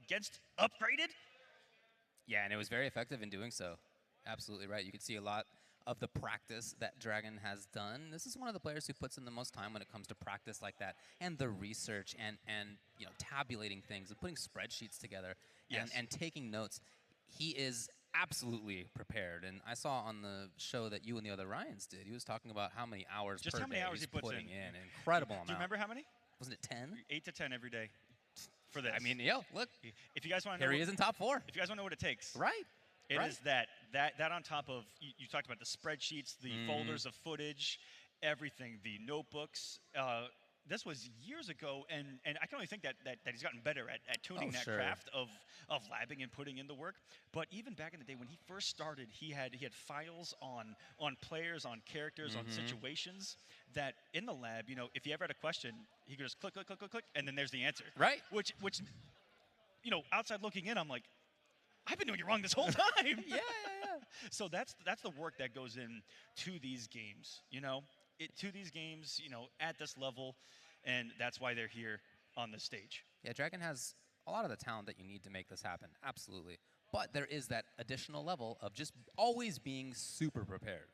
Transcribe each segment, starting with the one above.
against Upgraded? Yeah, and it was very effective in doing so. Absolutely right. You could see a lot of the practice that Dragon has done. This is one of the players who puts in the most time when it comes to practice like that, and the research, and you know, tabulating things and putting spreadsheets together, and taking notes. He is absolutely prepared. And I saw on the show that you and the other Ryans did, he was talking about how many hours Just per how many day hours he's he puts putting in. Incredible amount. Do you remember how many? Wasn't it 10? 8 to 10 every day for this. I mean, yo, look. If you guys want to know, Here he is in top 4. If you guys want to know what it takes, right? It is that on top of, you talked about the spreadsheets, the folders of footage, everything, the notebooks. This was years ago, and I can only think that he's gotten better at tuning that craft of labbing and putting in the work. But even back in the day when he first started, he had files on players, on characters, on situations that in the lab, you know, if he ever had a question, he could just click, click, click, click, click, and then there's the answer. Right. Which you know, outside looking in, I'm like, I've been doing it wrong this whole time. yeah. So that's the work that goes in to these games, you know, at this level, and that's why they're here on the stage. Yeah, Dragon has a lot of the talent that you need to make this happen, absolutely. But there is that additional level of just always being super prepared.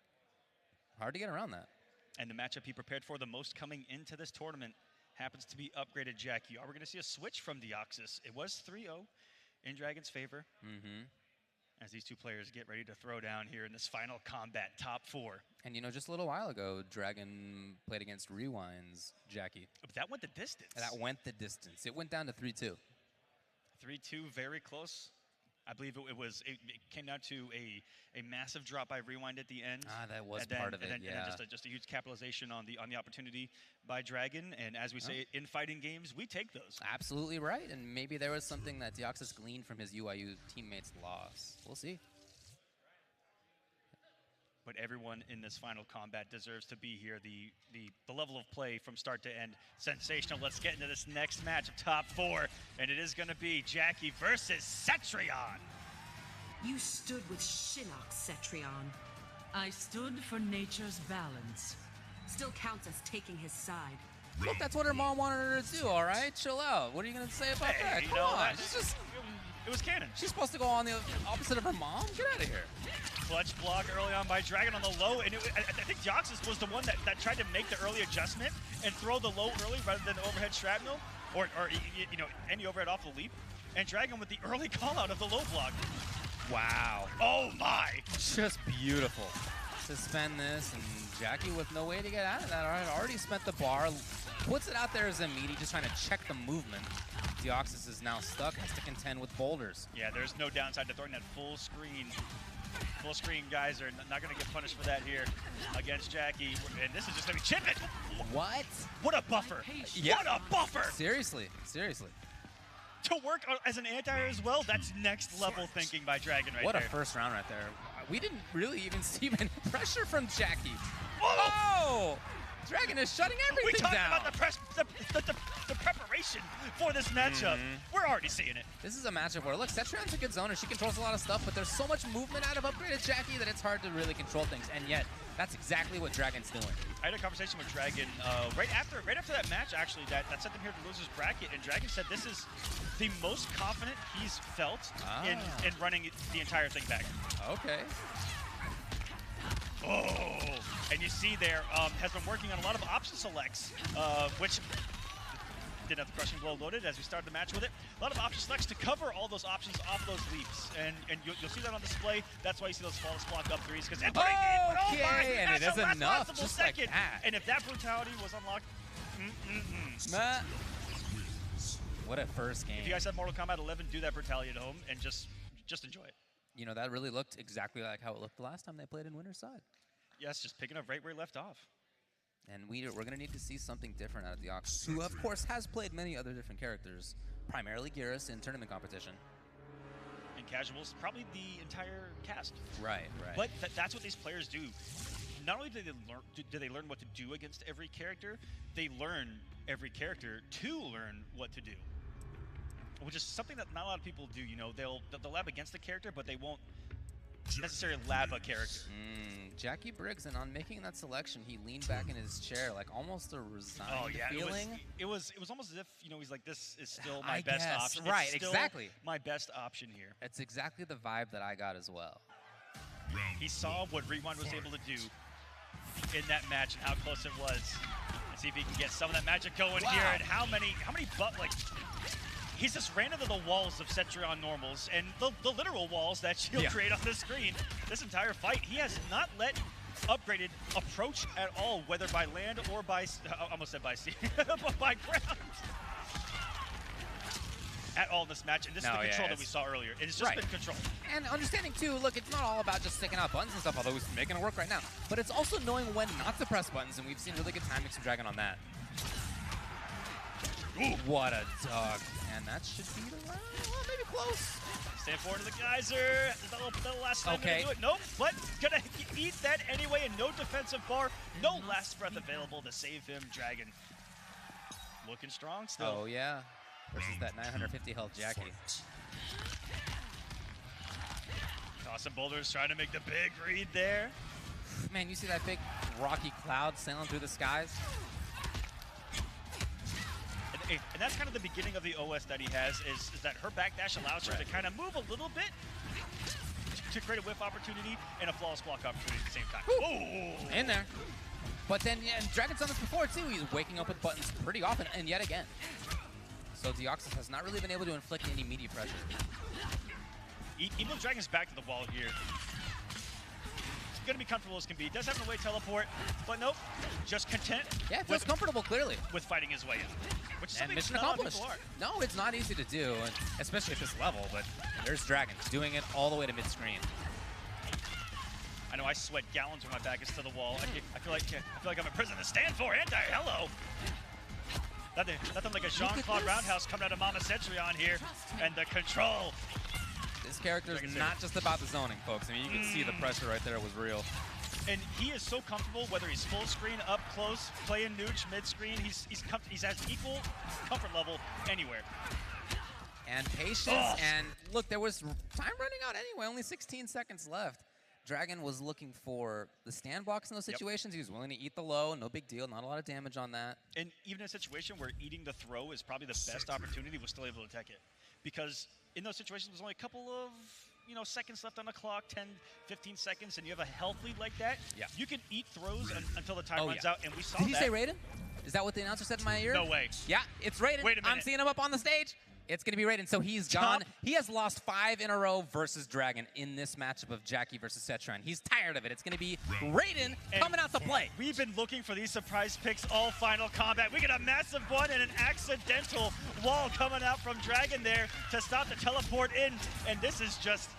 Hard to get around that. And the matchup he prepared for the most coming into this tournament happens to be Upgraded Jackie. Are we going to see a switch from Deoxys? It was 3-0. In Dragon's favor, as these two players get ready to throw down here in this final combat top 4. And you know, just a little while ago, Dragon played against Rewind's Jackie. But that went the distance. That went the distance. It went down to 3-2. 3-2, very close. I believe it came down to a massive drop by Rewind at the end. That was part of it, and then just a huge capitalization on the opportunity by Dragon. And as we say, in fighting games, we take those. Absolutely right. And maybe there was something that Deoxys gleaned from his UIU teammates' loss. We'll see. But everyone in this final combat deserves to be here. The level of play from start to end, sensational. Let's get into this next match of top 4, and it is going to be Jackie versus Cetrion. You stood with Shinnok, Cetrion. I stood for nature's balance. Still counts as taking his side. Look, that's what her mom wanted her to do, all right? Chill out. What are you going to say about that? Come on. It was canon. She's supposed to go on the opposite of her mom? Get out of here. Clutch block early on by Dragon on the low, and I think Deoxys was the one that tried to make the early adjustment and throw the low early rather than the overhead shrapnel, or you know, any overhead off the leap, and Dragon with the early call out of the low block. Wow. Oh my. Just beautiful. Suspend this, and Jackie with no way to get out of that. All right, already spent the bar, puts it out there as a meaty, just trying to check the movement. Deoxys is now stuck, has to contend with boulders. Yeah, there's no downside to throwing that full screen. Full screen guys are not going to get punished for that here against Jackie. And this is just going to be chipping. What? What a buffer. Yeah. What a buffer. Seriously. To work as an anti-air as well, that's next level thinking by Dragon right there. What a first round right there. We didn't really even see any pressure from Jackie. Oh! Dragon is shutting everything down. We talked about the preparation for this matchup. We're already seeing it. This is a matchup where, look, Cetrion's a good zoner. She controls a lot of stuff, but there's so much movement out of Upgraded Jackie that it's hard to really control things. And yet, that's exactly what Dragon's doing. I had a conversation with Dragon right after that match, actually, that sent him here to losers bracket. And Dragon said this is the most confident he's felt in running the entire thing back. Okay. Oh, and you see there, has been working on a lot of option selects, which didn't have the crushing blow loaded as we started the match with it. A lot of option selects to cover all those options off those leaps, and you'll see that on display. That's why you see those flawless block up threes, because and it is enough, just like that. And if that brutality was unlocked, what a first game. If you guys have Mortal Kombat 11, do that brutality at home and just enjoy it. You know, that really looked exactly like how it looked the last time they played in Winter's Side. Yes, just picking up right where he left off. And we're going to need to see something different out of Deoxys, who, of course, has played many other different characters, primarily Geras in tournament competition. And casuals, probably the entire cast. Right. But that's what these players do. Not only do they learn what to do against every character, they learn every character to learn what to do. Which is something that not a lot of people do. You know, they'll lab against the character, but they won't necessary Laba character. Jackie Briggs, and on making that selection, he leaned back in his chair, like almost a resigned feeling. It was almost as if, you know, he's like, this is still my I best guess. option. Right, It's still exactly. my best option here. It's exactly the vibe that I got as well. He saw what Rewind was able to do in that match and how close it was. And see if he can get some of that magic going here. And how many like, he's just ran into the walls of Cetrion normals and the literal walls that she'll create on the screen. This entire fight, he has not let upgraded approach at all, whether by land or by, I almost said by sea, but by ground. At all in this match, and this is the control that we saw earlier. It's just been control. And understanding too, look, it's not all about just sticking out buttons and stuff, although he's making it work right now. But it's also knowing when not to press buttons, and we've seen really good timings from Dragon on that. Ooh, what a dog. And that should be the round. Well, maybe close. Stand forward to the geyser. That'll last time to do it. Nope, but gonna eat that anyway, and no defensive bar. No last breath available to save him. Dragon looking strong still. Oh, yeah. Versus that 950 health Jackie. Tossing boulders, trying to make the big read there. Man, you see that big rocky cloud sailing through the skies? And that's kind of the beginning of the OS that he has, is that her backdash allows her to kind of move a little bit to create a whiff opportunity and a flawless block opportunity at the same time. Ooh. In there. But then, and Dragon's done this before too. He's waking up with buttons pretty often, and yet again. So Deoxys has not really been able to inflict any media pressure. Even though Dragon's back to the wall here, he's going to be comfortable as can be. Does have an away teleport, but nope, just content. Yeah, feels comfortable, clearly. With fighting his way out. Which is and mission accomplished. No, it's not easy to do, especially at this level, but there's Dragon doing it all the way to mid-screen. I know I sweat gallons when my back is to the wall. I feel like I'm in prison to stand for. Hello. Nothing like a Jean-Claude Roundhouse coming out of Mama Cetrion here, and the control. This character is not just about the zoning, folks. I mean, you can see the pressure right there was real. And he is so comfortable, whether he's full screen, up close, playing nooch, mid-screen. He's at equal comfort level anywhere. And patience, and look, there was time running out anyway. Only 16 seconds left. Dragon was looking for the stand blocks in those situations. He was willing to eat the low, no big deal, not a lot of damage on that. And even in a situation where eating the throw is probably the best opportunity, was still able to tech it. Because in those situations, there's only a couple of seconds left on the clock, 10, 15 seconds, and you have a health lead like that, you can eat throws until the time runs out, and we saw that. Did he say Raiden? Is that what the announcer said in my ear? No way. Yeah, it's Raiden. Wait a minute. I'm seeing him up on the stage. It's going to be Raiden. So he's gone. He has lost 5 in a row versus Dragon in this matchup of Jackie versus Cetrion. He's tired of it. It's going to be Raiden coming out to play. We've been looking for these surprise picks all Final Combat. We get a massive one and an accidental wall coming out from Dragon there to stop the teleport in. And this is just...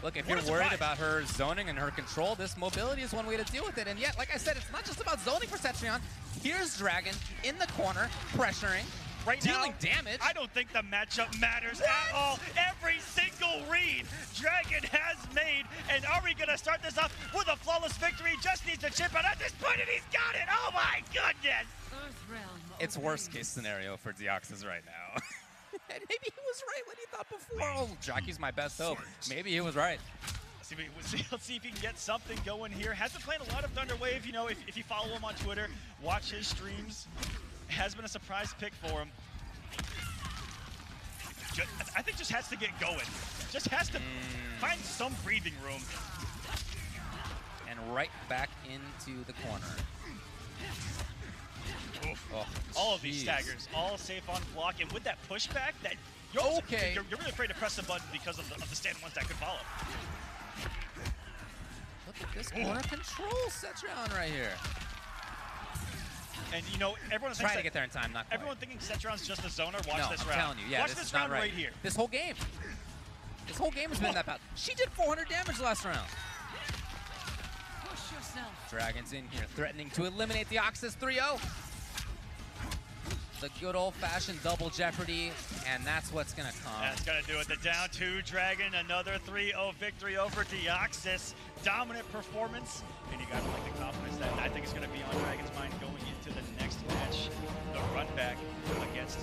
Look, if you're worried about her zoning and her control, this mobility is one way to deal with it. And yet, like I said, it's not just about zoning for Cetrion. Here's Dragon in the corner, pressuring. Right dealing now, damage. I don't think the matchup matters at all. Every single read Dragon has made. And are we going to start this off with a flawless victory? Just needs to chip out at this point, and he's got it. Oh, my goodness. It's worst case scenario for Deoxys right now. And maybe he was right when he thought before. Oh, Jackie's my best hope. Maybe he was right. Let's see if he can get something going here. Has been playing a lot of Thunder Wave. If you follow him on Twitter, watch his streams. Has been a surprise pick for him. I think just has to get going. Just has to find some breathing room. And right back into the corner. Oh, all of these staggers, all safe on block, and with that pushback, that you're really afraid to press the button because of the stand ones that could follow. Look at this corner control Cetrion right here. And everyone's trying to get there in time, not quite. Everyone thinking Cetrion's just a zoner. Watch this round. I'm telling you, yeah, watch this round right here. This whole game. This whole game has been that bad. She did 400 damage last round. Push yourself. Dragon's in here, threatening to eliminate the Deoxys 3-0. The good old-fashioned double jeopardy, and that's what's gonna come. That's gonna do it. The down 2 Dragon, another 3-0 victory over Deoxys. Dominant performance, and you gotta like the confidence that I think is gonna be on Dragon's mind going into the next match. The run back against.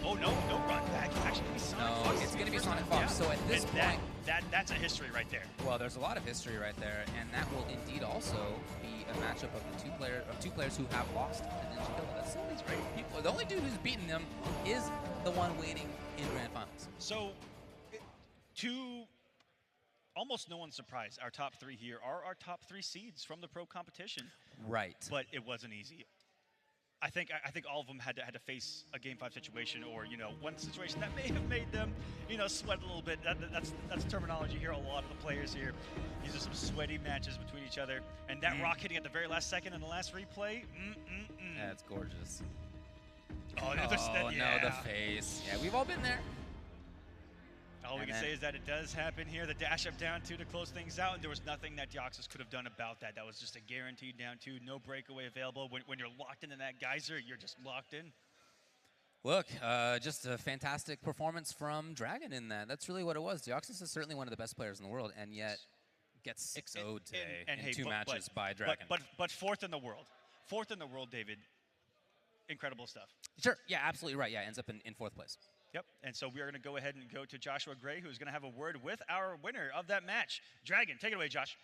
Oh no, no run back. Actually, no, it's gonna be Sonic Fox. So at this And point, that's a history right there. well, there's a lot of history right there, and that will indeed also be a matchup of the two players who have lost to Ninja Killa. That's some of these great people. The only dude who's beaten them is the one waiting in Grand Finals. So, to almost no one's surprise, our top three here are our top three seeds from the pro competition. Right. But it wasn't easy. I think all of them had to face a Game 5 situation, or one situation that may have made them sweat a little bit. That's terminology here. A lot of the players here, these are some sweaty matches between each other, and that rock hitting at the very last second in the last replay. That's gorgeous. Oh, No, the face. Yeah, we've all been there. All we can say is that it does happen here. The dash up down two to close things out, and there was nothing that Deoxys could have done about that. That was just a guaranteed down two, no breakaway available. When you're locked into that geyser, you're just locked in. Look, just a fantastic performance from Dragon in that. That's really what it was. Deoxys is certainly one of the best players in the world, and yet gets 6-0'd today in two matches by Dragon. But fourth in the world. Fourth in the world, David. Incredible stuff. Sure, yeah, absolutely right. Yeah, ends up in fourth place. Yep, and so we are going to go ahead and go to Joshua Gray, who's going to have a word with our winner of that match. Dragon, take it away, Josh.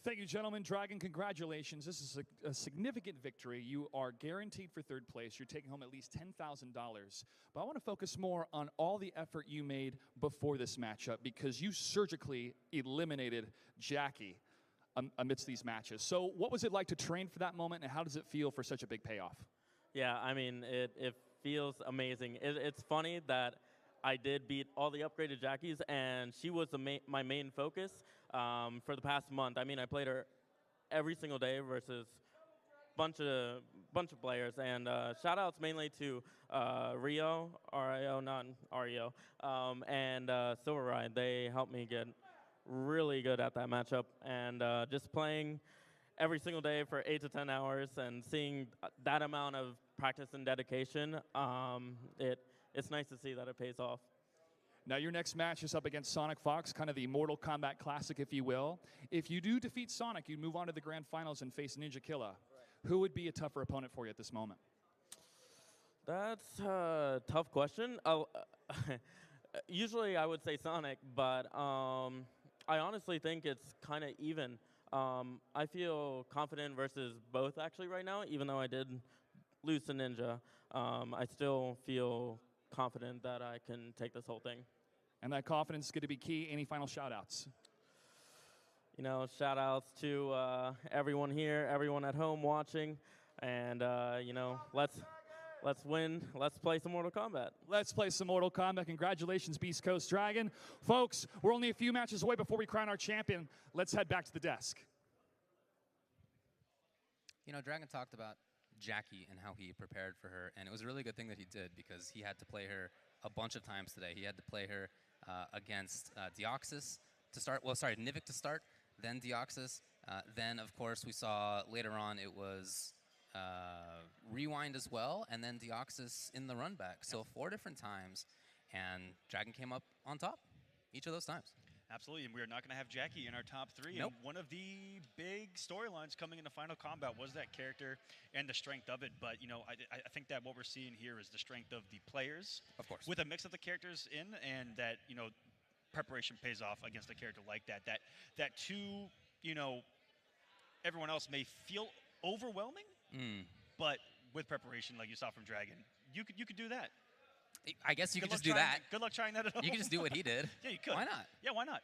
Thank you, gentlemen. Dragon, congratulations. This is a significant victory. You are guaranteed for third place. You're taking home at least $10,000. But I want to focus more on all the effort you made before this matchup, because you surgically eliminated Jackie amidst these matches. So what was it like to train for that moment, and how does it feel for such a big payoff? Yeah, I mean, it feels amazing. It's funny that I did beat all the upgraded Jackies, and she was my main focus for the past month. I mean, I played her every single day versus bunch of players, and shout outs mainly to Rio, RIO, not REO, and Silver Ride. They helped me get really good at that matchup, and just playing every single day for 8 to 10 hours and seeing that amount of practice and dedication, it's nice to see that it pays off. Now your next match is up against Sonic Fox, kind of the Mortal Kombat Classic, if you will. If you do defeat Sonic, you move on to the Grand Finals and face Ninja Killa. Right. Who would be a tougher opponent for you at this moment? That's a tough question. Usually I would say Sonic, but I honestly think it's kind of even. I feel confident versus both actually right now, even though I did lose to Ninja. I still feel confident that I can take this whole thing. And that confidence is going to be key. Any final shout-outs? Shout-outs to everyone here, everyone at home watching, and, let's win. Let's play some Mortal Kombat. Let's play some Mortal Kombat. Congratulations, Beast Coast Dragon. Folks, we're only a few matches away before we crown our champion. Let's head back to the desk. Dragon talked about Jackie and how he prepared for her, and it was a really good thing that he did, because he had to play her a bunch of times today. He had to play her against Deoxys to start. Well, sorry, Nivik to start, then Deoxys. Then, of course, we saw later on it was Rewind as well, and then Deoxys in the run back. So 4 different times, and Dragon came up on top each of those times. Absolutely, and we are not going to have Jackie in our top 3. Nope. And one of the big storylines coming into Final Kombat was that character and the strength of it. But, I think that what we're seeing here is the strength of the players. Of course. With a mix of the characters in, and that, preparation pays off against a character like that. That to, everyone else may feel overwhelming, but with preparation, like you saw from Dragon, you could do that. I guess you could just do trying, that. Good luck trying that at home. You could just do what he did. Yeah, you could. Why not? Yeah, why not?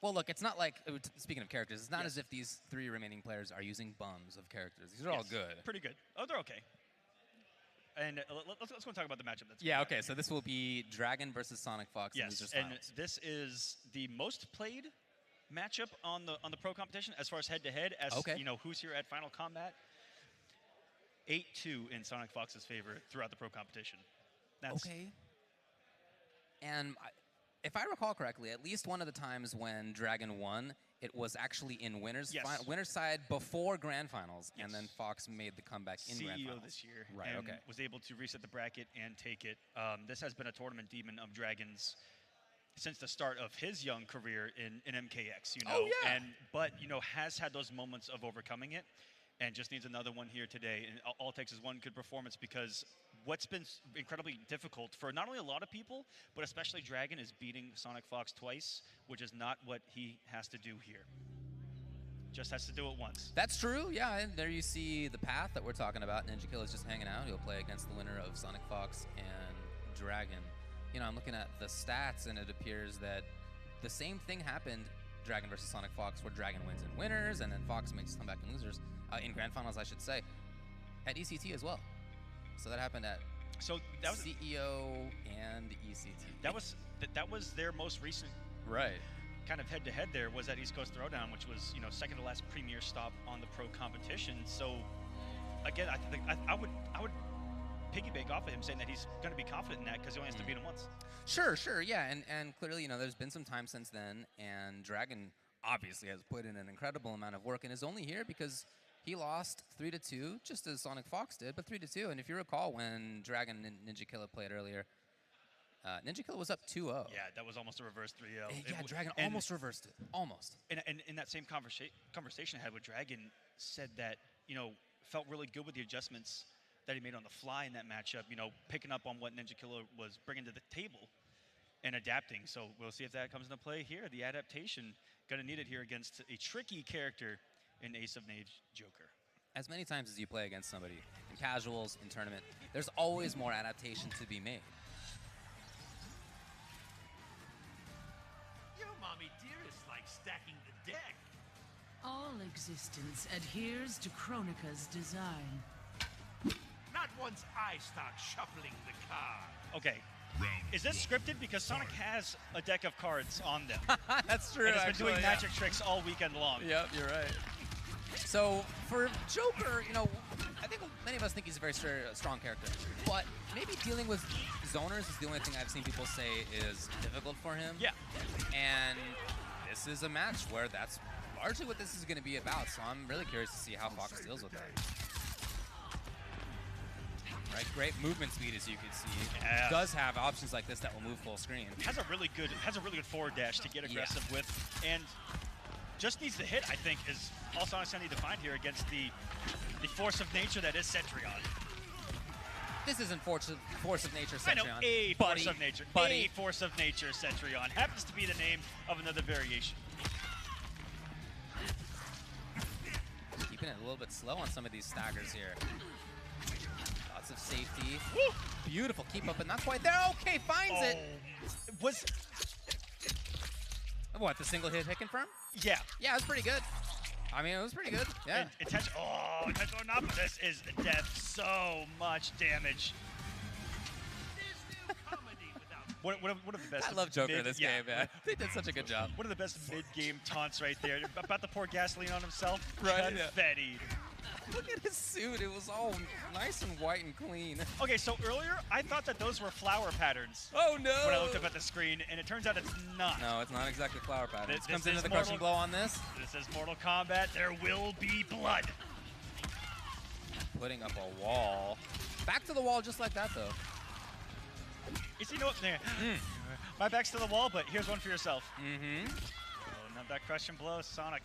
Well, look, it's not like, speaking of characters, it's not as if these 3 remaining players are using bums of characters. These are all good. Pretty good. Oh, they're okay. And let's go and talk about the matchup. Okay, so this will be Dragon versus Sonic Fox. Yes, and this is the most played matchup on the pro competition as far as head-to-head, as who's here at Final Kombat. 8-2 in Sonic Fox's favor throughout the pro competition. That's okay. And if I recall correctly, at least one of the times when Dragon won, it was actually in winner's side before Grand Finals, and then Fox made the comeback in Grand Finals. this year, right? And was able to reset the bracket and take it. This has been a tournament demon of Dragon's since the start of his young career in MKX. But has had those moments of overcoming it, and just needs another one here today. And all it takes is one good performance, because what's been incredibly difficult for not only a lot of people, but especially Dragon, is beating Sonic Fox twice, which is not what he has to do here. Just has to do it once. That's true, yeah, and there you see the path that we're talking about. Ninja Kill is just hanging out. He'll play against the winner of Sonic Fox and Dragon. You know, I'm looking at the stats, and it appears that the same thing happened, Dragon versus Sonic Fox, where Dragon wins in winners, and then Fox makes comeback in losers, in grand finals, I should say, at ECT as well. So that happened at CEO and ECT. That was their most recent right kind of head-to-head. There was that East Coast Throwdown, which was, you know, second to last premier stop on the pro competition. So again, I would piggyback off of him saying that he's going to be confident in that because he only has to beat him once. Sure, yeah, and clearly, you know, there's been some time since then, and Dragon obviously has put in an incredible amount of work and is only here because he lost 3-2, just as Sonic Fox did, but 3-2. And if you recall, when Dragon and Ninja Killer played earlier, Ninja Killer was up 2-0. Yeah, that was almost a reverse 3-0. Yeah, Dragon almost reversed it, almost. And in that same conversation I had with Dragon, said that, you know, felt really good with the adjustments that he made on the fly in that matchup, you know, picking up on what Ninja Killer was bringing to the table and adapting. So we'll see if that comes into play here. The adaptation, going to need it here against a tricky character in Ace of Knaves Joker. As many times as you play against somebody, in casuals, in tournament, there's always more adaptation to be made. Your mommy dearest likes stacking the deck. All existence adheres to Kronika's design. Not once I start shuffling the cards. Okay. Is this scripted? Because Sonic has a deck of cards on them. That's true, and it's been actually, doing magic tricks all weekend long. Yep, you're right. So for Joker, you know, I think many of us think he's a very strong character, but maybe dealing with zoners is the only thing I've seen people say is difficult for him. Yeah. And this is a match where that's largely what this is going to be about, so I'm really curious to see how Fox deals with that. Right, great movement speed, as you can see. Yeah. Does have options like this that will move full screen. Has a really good forward dash to get aggressive with, and just needs to hit. I think is all Sonic's gonna need to find here against the force of nature that is Cetrion. This isn't force of nature, Cetrion. I know, a buddy, force of nature. buddy. A force of nature, Cetrion happens to be the name of another variation. Keeping it a little bit slow on some of these staggers here. Lots of safety. Woo! Beautiful keep up, but not quite there. Okay, finds it. Was What, the single hit confirm? yeah. Yeah, it was pretty good. I mean, it was pretty good. Yeah. Intentional enough. This is death. So much damage. There's no comedy without One of the best. I love Joker mid- this yeah. game, man. They did such a good job. One of the best mid-game taunts right there. About to pour gasoline on himself. Right, yeah. Confettied. Look at his suit. It was all nice and white and clean. Okay, so earlier I thought that those were flower patterns Oh, no. when I looked up at the screen, and it turns out it's not. No, it's not exactly flower pattern. This Comes is into the crushing blow on this. This is Mortal Kombat. There will be blood. Putting up a wall. Back to the wall just like that, though. You know what? There. My back's to the wall, but here's one for yourself. Mm-hmm. Oh, not that crushing blow, Sonic.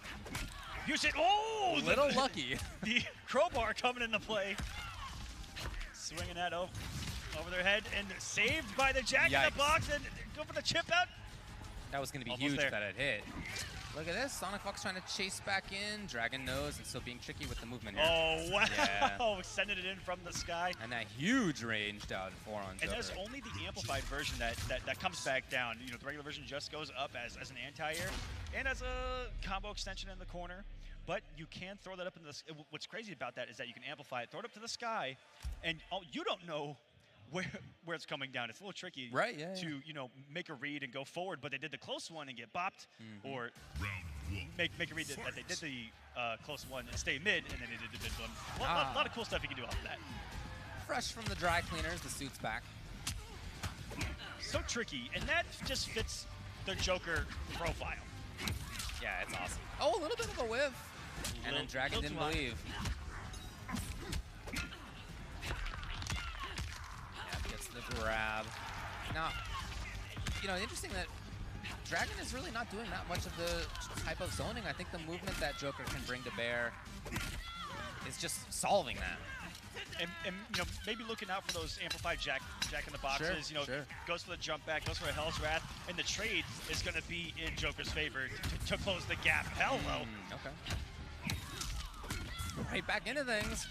Use it. Oh, Little lucky. The crowbar coming into play. Swinging that over their head and saved by the Jack in Yikes. the Box and go for the chip out. That was going to be Almost huge there. if that had hit. Look at this. Sonic Fox trying to chase back in. Dragon knows and still being tricky with the movement here. Oh, wow. Yeah. Sending it in from the sky. And that huge range down 4 on And Joker. there's only the amplified version that comes back down. You know, the regular version just goes up as an anti-air and as a combo extension in the corner. But you can throw that up in the sky. What's crazy about that is that you can amplify it, throw it up to the sky, and you don't know where it's coming down. It's a little tricky Right, yeah, to make a read and go forward. But they did the close one and get bopped, or make a read that they did the close one and stay mid, and then they did the mid one. A lot of cool stuff you can do off of that. Fresh from the dry cleaners, the suit's back. So tricky, and that just fits the Joker profile. Yeah, it's awesome. Oh, a little bit of a whiff. And then Dragon didn't believe. Yeah, gets the grab. Now, interesting that Dragon is really not doing that much of the type of zoning. I think the movement that Joker can bring to bear is just solving that. and maybe looking out for those amplified jack in the boxes. Sure. Goes for the jump back, goes for a Hell's Wrath, and the trade is going to be in Joker's favor to close the gap. Hello. Okay. Right back into things.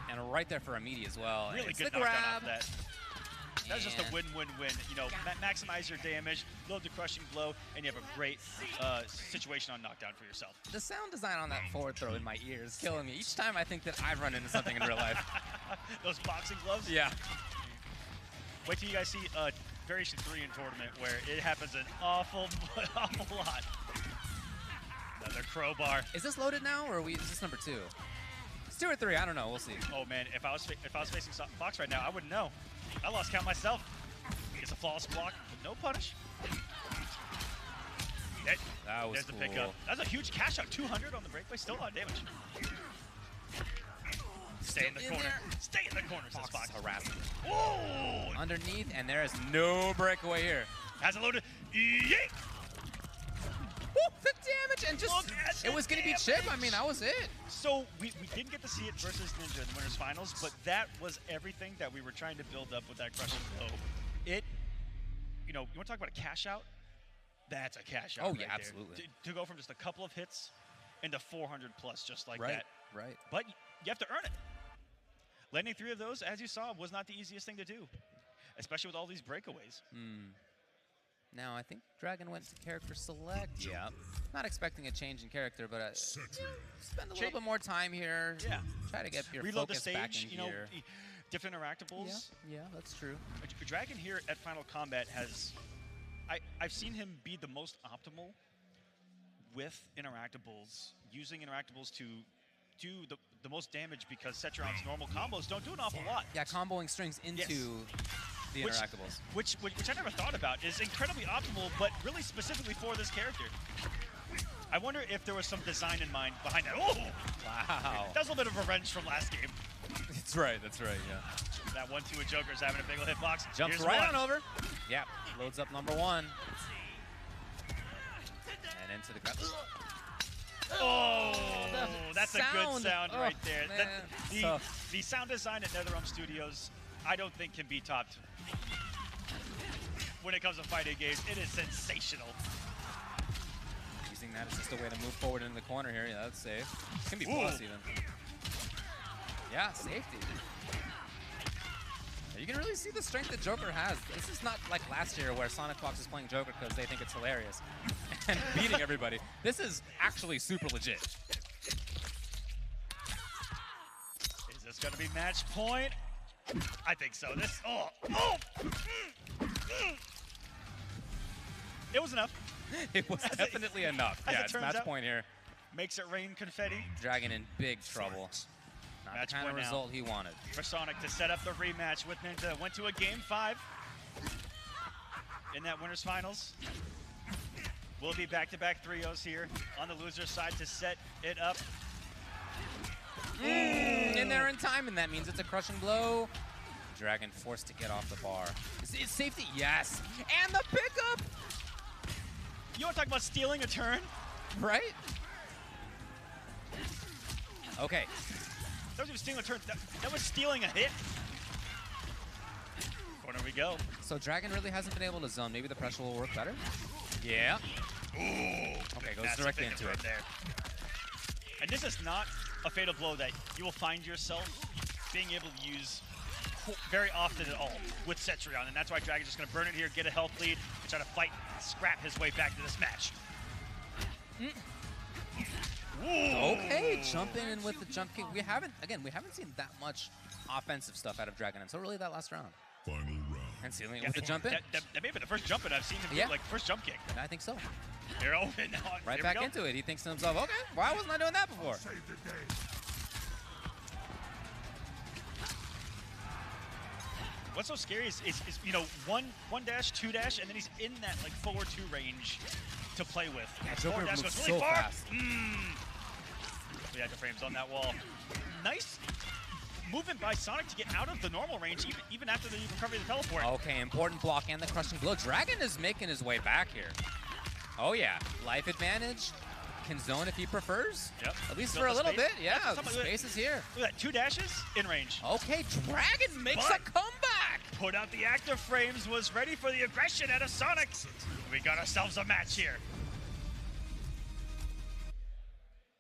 And right there for a meaty as well. Really It's good the knockdown grab. off that. That's just a win-win-win. Maximize your damage, load the crushing blow, and you have a great situation on knockdown for yourself. The sound design on that forward throw in my ear is killing me. Each time I think that I've run into something in real life. Those boxing gloves? Yeah. Wait till you guys see Variation 3 in tournament where it happens an awful lot. Another crowbar. Is this loaded now, or is this number 2? It's 2 or 3. I don't know. We'll see. Oh man, if I was facing Fox right now, I wouldn't know. I lost count myself. It's a flawless block, no punish. That was There's cool. the pickup. That's a huge cash out. 200 on the breakaway. Still a lot of damage. Stay in the corner. Stay in the corner, says Fox. Harassing. Whoa! Underneath, and there is no breakaway here. Has it loaded. Yeet! Woo, the damage, and just, it was going to be chip. I mean, that was it. So we didn't get to see it versus Ninja in the winners finals, but that was everything that we were trying to build up with that crushing blow. You want to talk about a cash out? That's a cash out. Oh, right yeah, there. absolutely. To go from just a couple of hits into 400 plus just like Right, that. right. But you have to earn it. Landing 3 of those, as you saw, was not the easiest thing to do, especially with all these breakaways. Now, I think Dragon went to character select. Yeah. Not expecting a change in character, but spend a little bit more time here. Yeah. Try to get your Reload the focus back stage, in here. different interactables. Yeah, that's true. Dragon here at Final Combat has, I've seen him be the most optimal with interactables, using interactables to do the most damage because Cetrion's normal combos don't do an awful lot. Yeah, comboing strings into the interactables. Which I never thought about is incredibly optimal, but really specifically for this character. I wonder if there was some design in mind behind that. Oh! Wow. That was a little bit of revenge from last game. That's right, yeah. That 1-2 with Joker's having a big ol' hitbox. Jumps Here's right one. on over. Yeah, loads up number 1. And into the cut. Oh, that's a good sound. sound right there. Man. The sound design at NetherRealm Studios, I don't think can be topped. When it comes to fighting games, it is sensational. Using that as just a way to move forward into the corner here. Yeah, that's safe. It can be plus even. Yeah, safety. You can really see the strength that Joker has. This is not like last year where Sonic Fox is playing Joker because they think it's hilarious and beating everybody. This is actually super legit. Is this going to be match point? I think so. It was enough. It was definitely enough. As Yeah, it it's turns match out. point here. Makes it rain confetti. Dragon in big trouble. Not Match the kind of point now. result he wanted. For Sonic to set up the rematch with Ninja. Went to a game 5 in that winners finals. Will be back-to-back 3-0s here on the loser side to set it up. In there in time, and that means it's a crushing blow. Dragon forced to get off the bar. Is safety? Yes. And the pickup! You want to talk about stealing a turn? Right? Okay. That was even stealing a turn. That was stealing a hit. Corner we go. So Dragon really hasn't been able to zone. Maybe the pressure will work better? Yeah. Ooh. Okay, goes That's directly effective into right it. there. And this is not a fatal blow that you will find yourself being able to use very often at all with Cetrion, and that's why Dragon's just going to burn it here, get a health lead, and try to fight, scrap his way back to this match. Okay, jumping in with the jump kick. We haven't seen that much offensive stuff out of Dragon until really that last round. Final round. And sealing it with the jump in. That may have been the first jump in I've seen him do, like first jump kick. And I think so. They're open now. Right Here back we go. into it. He thinks to himself, okay, why wasn't I doing that before? Save the day. What's so scary is one dash, 2 dash, and then he's in that like forward 2 range to play with. Yeah, Forward Joker dash moves goes really so far. fast. Yeah, the frames on that wall. Nice movement by Sonic to get out of the normal range, even after the recovery of the teleport. Okay, important block and the crushing blow. Dragon is making his way back here. Oh yeah, life advantage. Can zone if he prefers. Yep. At least Built for a the little space. bit. Yeah, That's the what space is here. Look at that, 2 dashes in range. Okay, Dragon makes But- a comeback. Put out the active frames, was ready for the aggression out of Sonic. We got ourselves a match here.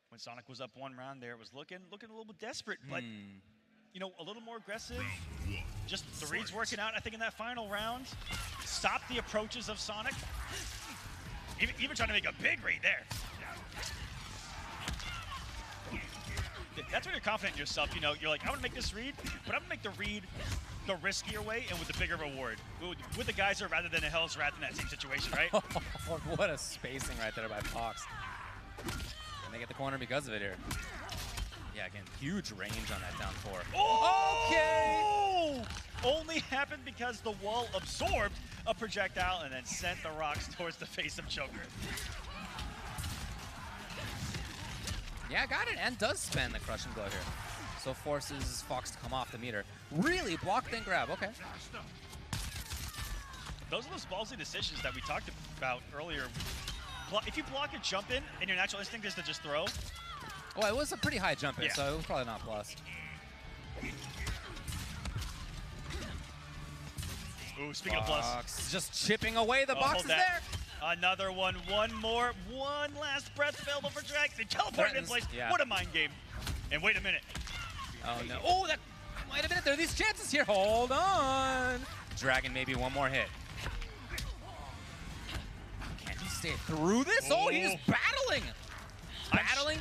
When Sonic was up 1 round there, it was looking a little bit desperate, but you know, a little more aggressive. Just the reads working out, I think, in that final round. Stop the approaches of Sonic. Even trying to make a big read there. That's when you're confident in yourself. You know, you're like, I want to make this read, but I'm going to make the read the riskier way and with the bigger reward. With the geyser rather than a Hell's Wrath in that same situation, right? What a spacing right there by Fox. And they get the corner because of it here. Yeah, again, huge range on that down 4. Oh! Okay! Only happened because the wall absorbed a projectile and then sent the rocks towards the face of Joker. Yeah, got it, and does spend the crushing blow here. So forces Fox to come off the meter. Really block, then grab, okay. Those are those ballsy decisions that we talked about earlier. If you block a jump in and your natural instinct is to just throw. Well, it was a pretty high jump in, Yeah. so it was probably not plus. Ooh, speaking of plus. Fox just chipping away the Oh, boxes hold that. there. Another one, one more, one last breath available for Dragon. Teleporting in Threatens, place. yeah. What a mind game. And wait a minute. Oh, no. Oh, that might have been it. There are these chances here. Hold on. Dragon, maybe one more hit. Can he stay through this? Oh, he's battling. Battling,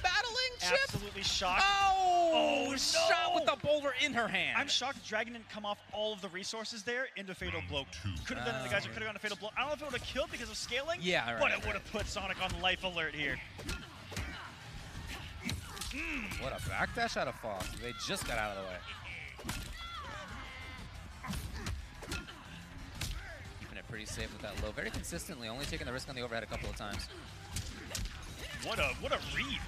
chip. Absolutely shocked. Oh, no. shot with the boulder in her hand. I'm shocked Dragon didn't come off all of the resources there into Fatal Blow. Could have done it, the guys could have gone to Fatal Blow. I don't know if it would have killed because of scaling, Yeah, right, but it right. would have put Sonic on life alert here. What a backdash out of Fox. They just got out of the way. Keeping it pretty safe with that low. Very consistently, only taking the risk on the overhead a couple of times. What a read.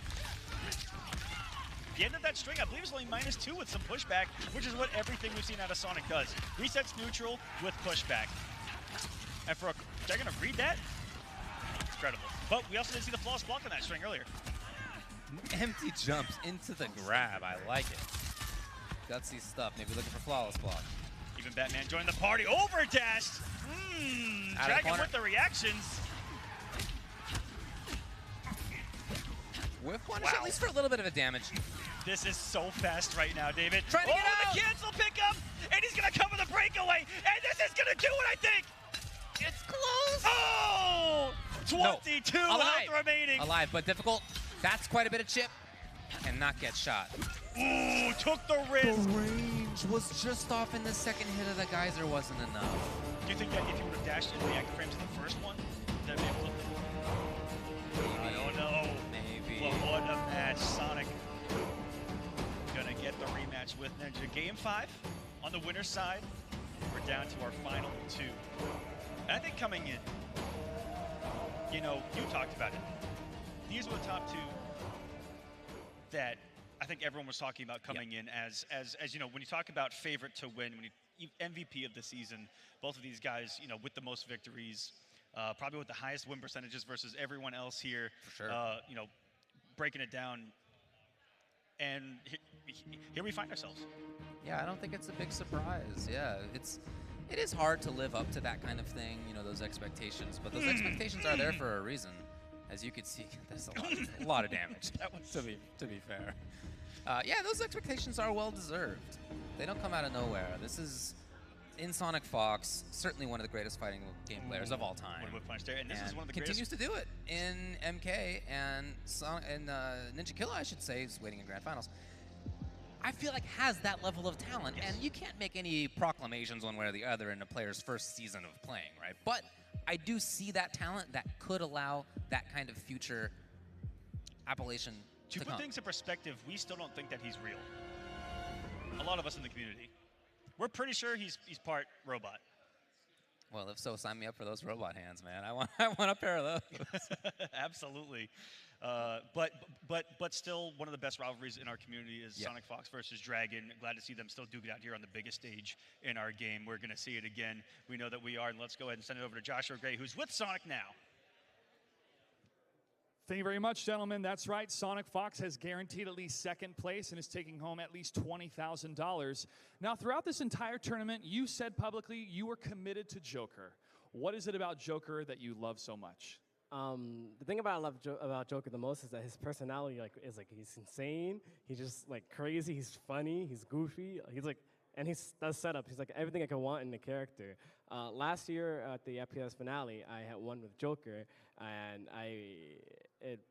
The end of that string, I believe, is only -2 with some pushback, which is what everything we've seen out of Sonic does. Resets neutral with pushback. And for a Dragon to read that, incredible. But we also didn't see the flawless block on that string earlier. Empty jumps into the grab. I like it. Gutsy stuff. Maybe looking for flawless block. Even Batman joined the party. Overdashed. Out of the Dragon corner. with the reactions. Whiff punish Wow. at least for a little bit of a damage. This is so fast right now, David. Trying to get out. The cancel pickup, and he's gonna come with a breakaway, and this is gonna do it, I think. It's close. Oh! 22 Alive. health remaining. Alive, but difficult. That's quite a bit of chip. Cannot get shot. Ooh, took the risk. Range was just off in the second hit of the geyser wasn't enough. Do you think that if you would have dashed into the active frames in the first one, that would be able to? I don't know. Maybe. Well, what a match. Sonic gonna get the rematch with Ninja. Game 5 on the winner's side. We're down to our final 2. And I think coming in, you know, you talked about it. These were the top 2 that I think everyone was talking about coming in as you know, when you talk about favorite to win, when you MVP of the season, both of these guys, you know, with the most victories, probably with the highest win percentages versus everyone else here. For sure. You know, breaking it down, and here we find ourselves. Yeah, I don't think it's a big surprise. Yeah, it is hard to live up to that kind of thing, you know, those expectations. But those expectations are there for a reason. As you can see, there's a lot of damage. That was to be fair. Yeah, those expectations are well deserved. They don't come out of nowhere. This is, in Sonic Fox, certainly one of the greatest fighting game players of all time. What a whip punch there, and this is one of the continues greatest. to do it in MK and Ninja Killa, I should say, is waiting in Grand Finals. I feel like has that level of talent, and you can't make any proclamations one way or the other in a player's first season of playing, right? But I do see that talent that could allow that kind of future appellation To to put come. things in perspective, we still don't think that he's real. A lot of us in the community. We're pretty sure he's part robot. Well, if so, sign me up for those robot hands, man. I want a pair of those. Absolutely. But still, one of the best rivalries in our community is Sonic Fox versus Dragon. Glad to see them still duke it out here on the biggest stage in our game. We're going to see it again. We know that we are, and let's go ahead and send it over to Joshua Gray, who's with Sonic now. Thank you very much, gentlemen. That's right. Sonic Fox has guaranteed at least second place and is taking home at least $20,000. Now, throughout this entire tournament, you said publicly you were committed to Joker. What is it about Joker that you love so much? The thing about I love about Joker the most is that his personality is he's insane. He's just like crazy. He's funny. He's goofy. He's like, and he does setup. He's like everything I could want in a character. Last year at the FPS finale, I had won with Joker, and it's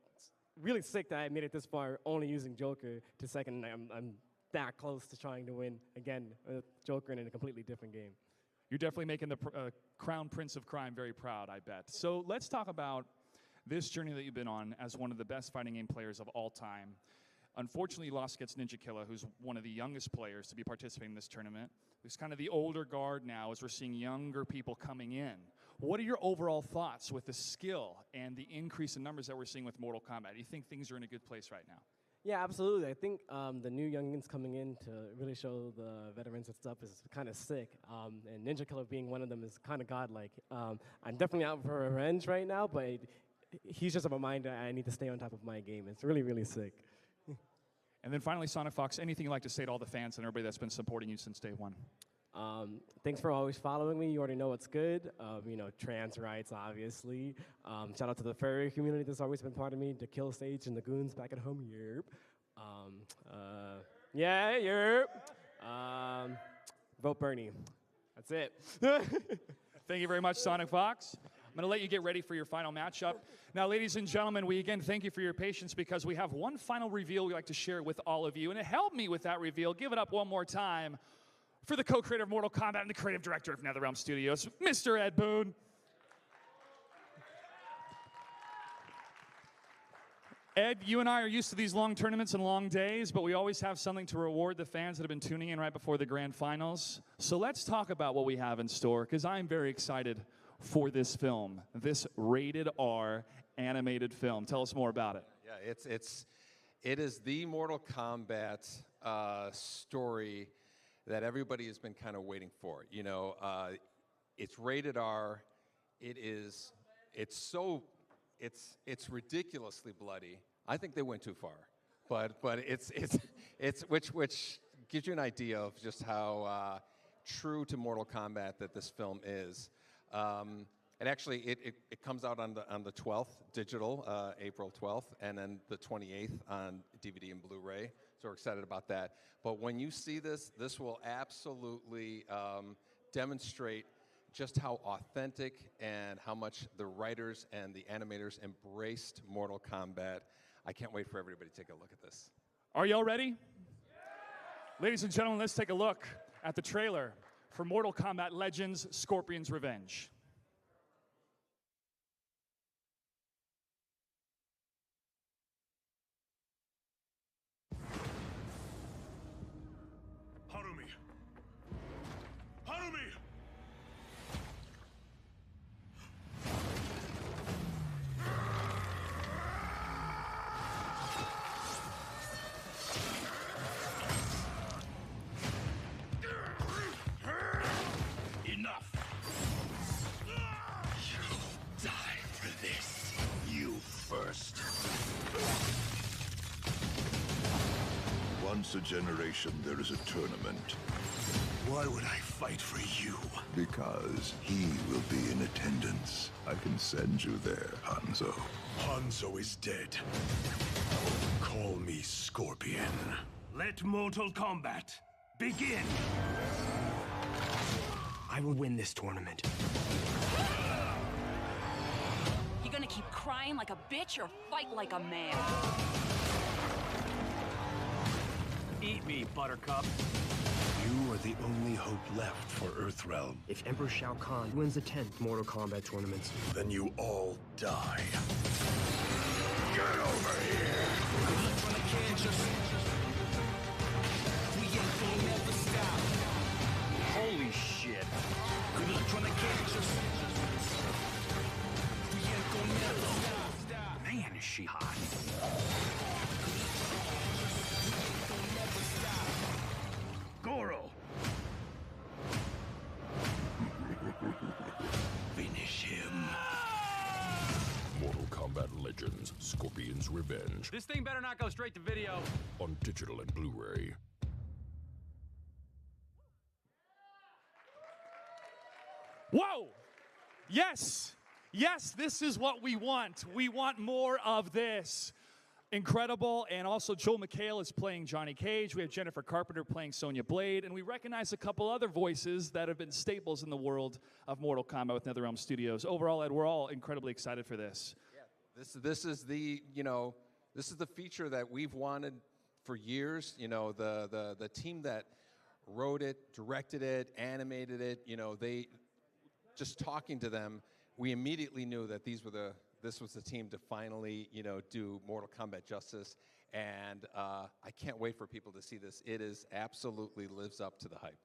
really sick that I made it this far only using Joker to second. And I'm that close to trying to win again with Joker in a completely different game. You're definitely making the Crown Prince of Crime very proud, I bet. So let's talk about this journey that you've been on as one of the best fighting game players of all time. Unfortunately, you lost against Ninja Killa, who's one of the youngest players to be participating in this tournament. Who's kind of the older guard now as we're seeing younger people coming in. What are your overall thoughts with the skill and the increase in numbers that we're seeing with Mortal Kombat? Do you think things are in a good place right now? Yeah, absolutely. I think the new youngins coming in to really show the veterans and stuff is kind of sick. And Ninja Killa being one of them is kind of godlike. I'm definitely out for revenge right now, but he's just a reminder I need to stay on top of my game. It's really, really sick. And then finally, Sonic Fox, anything you'd like to say to all the fans and everybody that's been supporting you since day one? Thanks for always following me. You already know what's good. You know, trans rights, obviously. Shout out to the furry community that's always been part of me. The Kill Stage and the Goons back at home. Yerp. Yeah, yerp. Vote Bernie. That's it. Thank you very much, Sonic Fox. I'm going to let you get ready for your final matchup. Now, ladies and gentlemen, we again thank you for your patience because we have one final reveal we'd like to share with all of you. And to help me with that reveal, give it up one more time for the co-creator of Mortal Kombat and the creative director of NetherRealm Studios, Mr. Ed Boon. Ed, you and I are used to these long tournaments and long days, but we always have something to reward the fans that have been tuning in right before the grand finals. So let's talk about what we have in store, because I'm very excited for this film, this rated R animated film. Tell us more about it. Yeah, it is the Mortal Kombat story that everybody has been kind of waiting for. You know, it's rated R. It's ridiculously bloody. I think they went too far, but it's which gives you an idea of just how true to Mortal Kombat that this film is. It actually it comes out on the 12th digital, April 12th, and then the 28th on DVD and Blu-ray. So we're excited about that. But when you see this will absolutely demonstrate just how authentic and how much the writers and the animators embraced Mortal Kombat. I can't wait for everybody to take a look at this. Are y'all ready? Yeah. Ladies and gentlemen, let's take a look at the trailer for Mortal Kombat Legends: Scorpion's Revenge. Once a generation, there is a tournament. Why would I fight for you? Because he will be in attendance. I can send you there, Hanzo. Hanzo is dead. Call me Scorpion. Let Mortal Kombat begin! I will win this tournament. You gonna keep crying like a bitch or fight like a man? Eat me, Buttercup. You are the only hope left for Earthrealm. If Emperor Shao Kahn wins the 10th Mortal Kombat tournament, then you all die. Get over here! holy shit. Man, is she hot. Goro! Finish him. Mortal Kombat Legends: Scorpion. Dragon's Revenge. This thing better not go straight to video. On digital and Blu-ray. Whoa! Yes! Yes, this is what we want. We want more of this. Incredible. And also Joel McHale is playing Johnny Cage. We have Jennifer Carpenter playing Sonya Blade. And we recognize a couple other voices that have been staples in the world of Mortal Kombat with NetherRealm Studios. Overall, Ed, we're all incredibly excited for this. Yeah. This is the, this is the feature that we've wanted for years. The team that wrote it, directed it, animated it, they just talking to them, we immediately knew that this was the team to finally, do Mortal Kombat justice, and I can't wait for people to see this. It is absolutely lives up to the hype.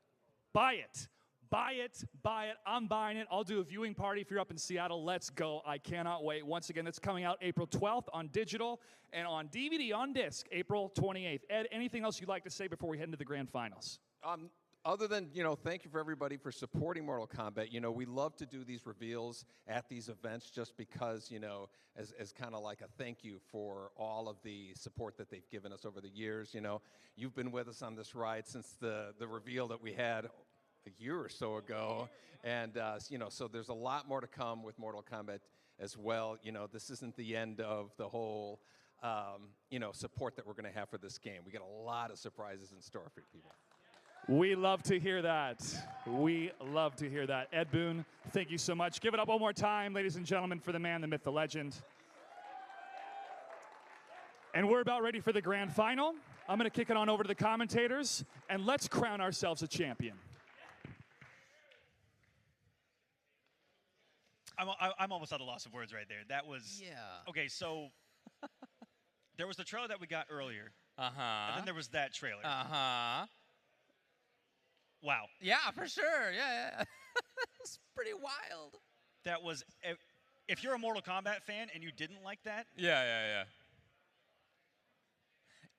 Buy it. Buy it. Buy it. I'm buying it. I'll do a viewing party if you're up in Seattle. Let's go. I cannot wait. Once again, it's coming out April 12th on digital and on DVD on disc, April 28th. Ed, anything else you'd like to say before we head into the grand finals? Other than, thank you for everybody for supporting Mortal Kombat. We love to do these reveals at these events just because, as kind of like a thank you for all of the support that they've given us over the years. You've been with us on this ride since the reveal that we had a year or so ago. And, so there's a lot more to come with Mortal Kombat as well. This isn't the end of the whole, support that we're going to have for this game. We got a lot of surprises in store for people. We love to hear that. We love to hear that. Ed Boon, thank you so much. Give it up one more time, ladies and gentlemen, for the man, the myth, the legend. And we're about ready for the grand final. I'm going to kick it on over to the commentators, and let's crown ourselves a champion. I'm almost at a loss of words right there. That was... Yeah. Okay, so there was the trailer that we got earlier. Uh-huh. And then there was that trailer. Uh-huh. Wow. Yeah, for sure. Yeah. It's pretty wild. That was, if you're a Mortal Kombat fan and you didn't like that. Yeah.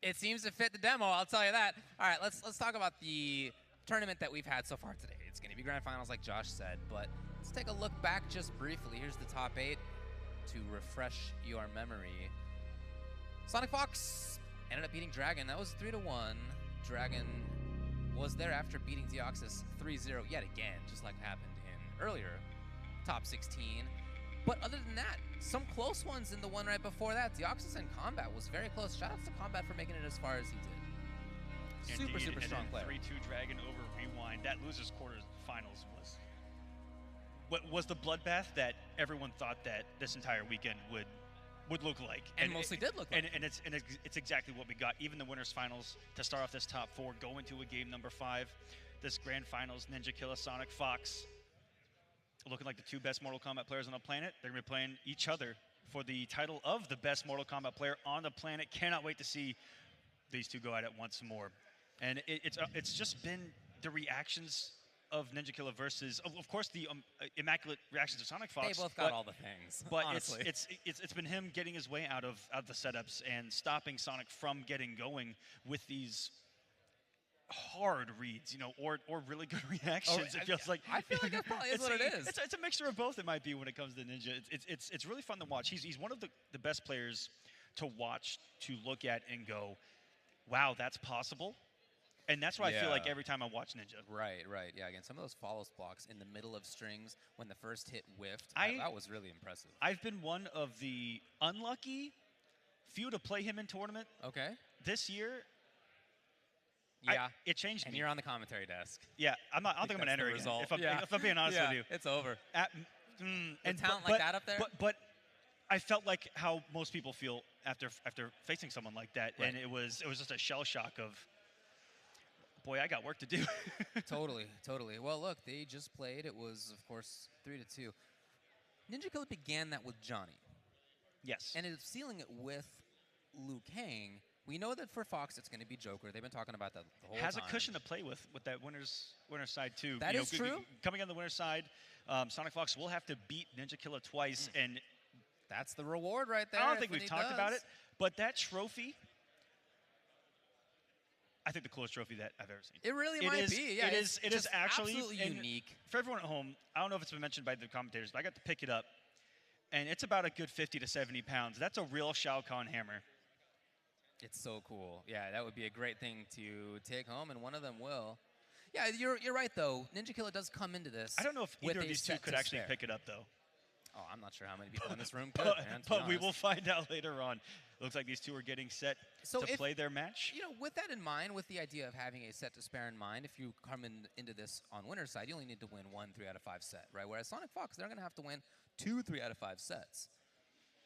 It seems to fit the demo, I'll tell you that. All right, let's talk about the tournament that we've had so far today. It's going to be grand finals like Josh said, but let's take a look back just briefly. Here's the top 8 to refresh your memory. Sonic Fox ended up beating Dragon. That was 3-1. Dragon was there after beating Deoxys 3-0 yet again, just like happened in earlier top 16. But other than that, some close ones in the one right before that. Deoxys and KOMBAT was very close. Shout out to KOMBAT for making it as far as he did. Indeed. Super strong player. 3-2 Dragon over Rewind. That losers quarterfinals was the bloodbath that everyone thought that this entire weekend would look like, and mostly did look like. And it's exactly what we got. Even the winners finals to start off this top 4, go into a game number 5. This grand finals, Ninja Killa, Sonic Fox, looking like the 2 best Mortal Kombat players on the planet. They're gonna be playing each other for the title of the best Mortal Kombat player on the planet. Cannot wait to see these 2 go at it once more. And it's just been the reactions of Ninja Killa versus, of course, the immaculate reactions of Sonic Fox. They both got all the things. But honestly. it's been him getting his way out of the setups and stopping Sonic from getting going with these hard reads, or really good reactions. It feels like I feel like that probably is what it is. It's a mixture of both. It might be when it comes to Ninja. It's really fun to watch. He's one of the best players to watch, to look at, and go, wow, that's possible. And that's what I feel like every time I watch Ninja. Right. Yeah, again, some of those follows blocks in the middle of strings when the first hit whiffed, that was really impressive. I've been one of the unlucky few to play him in tournament. Okay. This year, yeah, it changed me. And you're on the commentary desk. Yeah, I don't think I'm going to enter again, if I'm being honest with you. It's over. And talent like that up there? But I felt like how most people feel after facing someone like that, and it was just a shell shock of, boy, I got work to do. Totally. Well, look, they just played. It was, of course, 3-2. Ninja Killa began that with Johnny. Yes. And is sealing it with Liu Kang. We know that for Fox, it's going to be Joker. They've been talking about that the whole time. Has a cushion to play with that winner's side, too. That is true. Coming on the winner's side, Sonic Fox will have to beat Ninja Killa twice, and that's the reward right there. I don't think we've talked about it, but that trophy, I think the coolest trophy that I've ever seen. It really might be. Yeah, it is actually absolutely unique. For everyone at home, I don't know if it's been mentioned by the commentators, but I got to pick it up. and it's about a good 50 to 70 pounds. That's a real Shao Kahn hammer. It's so cool. Yeah, that would be a great thing to take home, and one of them will. Yeah, you're right, though. Ninja Killer does come into this. I don't know if either of these two could actually pick it up, though. Oh, I'm not sure how many people in this room could, man, but we will find out later on. Looks like these two are getting set to play their match. You know, with that in mind, with the idea of having a set to spare in mind, if you come into this on winner's side, you only need to win 1 3 out of 5 set, right? Whereas Sonic Fox, they're going to have to win 2 3 out of 5 sets.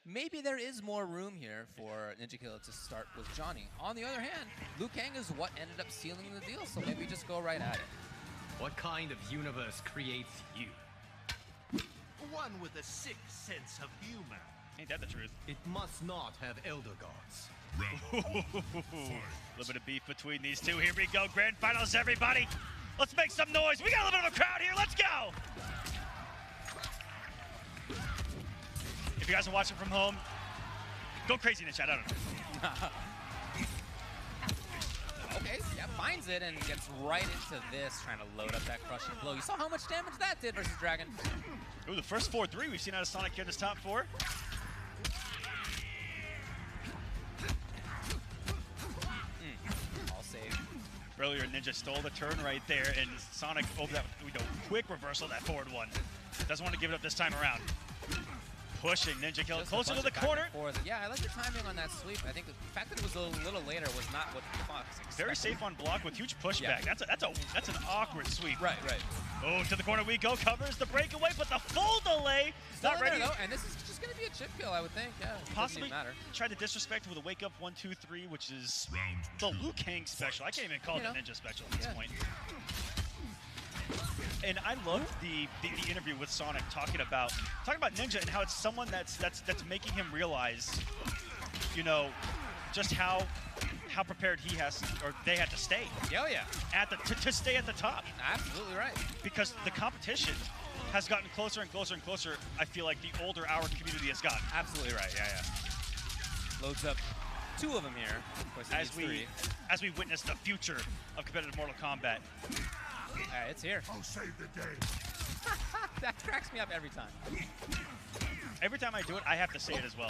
Maybe there is more room here for Ninja Killer to start with Johnny. On the other hand, Liu Kang is what ended up sealing the deal, so maybe just go right at it. What kind of universe creates you? One with a sick sense of humor. Ain't that the truth? It must not have elder gods. A little bit of beef between these two. Here we go, grand finals, everybody. Let's make some noise. We got a little bit of a crowd here. Let's go. If you guys are watching from home, go crazy in the chat. I don't know. Okay, yeah, finds it and gets right into this, trying to load up that crushing blow. You saw how much damage that did versus Dragon. Ooh, the first 4-3 we've seen out of Sonic here in this top 4. All saved. Earlier, Ninja stole the turn right there, and Sonic over that quick reversal of that forward one. Doesn't want to give it up this time around. Pushing Ninja Killer closer to the corner. Yeah, I like the timing on that sweep. I think the fact that it was a little later was not what Fox expected. Very safe on block with huge pushback. Yeah. That's an awkward sweep. Right. Oh, to the corner we go. Covers the breakaway, but the full delay. Still Not ready. There, though, and this is just going to be a chip kill, I would think. Yeah, possibly matter. Tried to disrespect with a wake up 1, 2, 3, which is the Liu Kang special. I can't even call it the Ninja special at this point. And I loved the interview with Sonic talking about Ninja and how it's someone that's making him realize, you know, just how prepared he has or they had to stay. Oh yeah. To stay at the top. Absolutely right. Because the competition has gotten closer and closer and closer. I feel like the older our community has gotten. Absolutely right. Yeah. Loads up 2 of them here. As we witness the future of competitive Mortal Kombat. It's here. I'll save the day. That cracks me up every time. Every time I do it, I have to say it as well.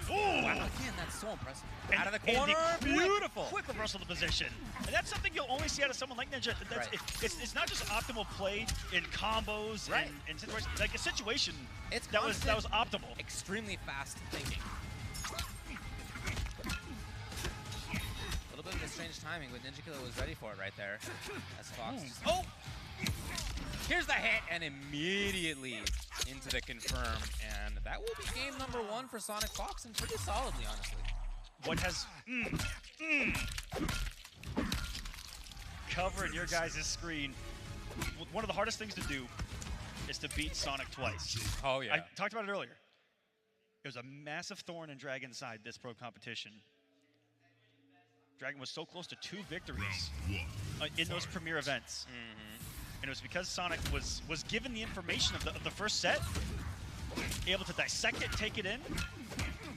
Ooh! Wow, again, that's so impressive. Out of the corner, beautiful. Quick reversal of the position. And that's something you'll only see out of someone like Ninja. It's not just optimal play in combos and situations. Like a situation that was optimal. Extremely fast thinking. A little bit of a strange timing, but Ninja Killer was ready for it right there. As Fox. Oh! Here's the hit, and immediately into the confirm. And that will be game number 1 for Sonic Fox, and pretty solidly, honestly. What has covering your guys' screen. One of the hardest things to do is to beat Sonic twice. Oh, yeah. I talked about it earlier. It was a massive thorn in Dragon's side, this pro competition. Dragon was so close to 2 victories in those premier events. And it was because Sonic was given the information of the first set, able to dissect it, take it in,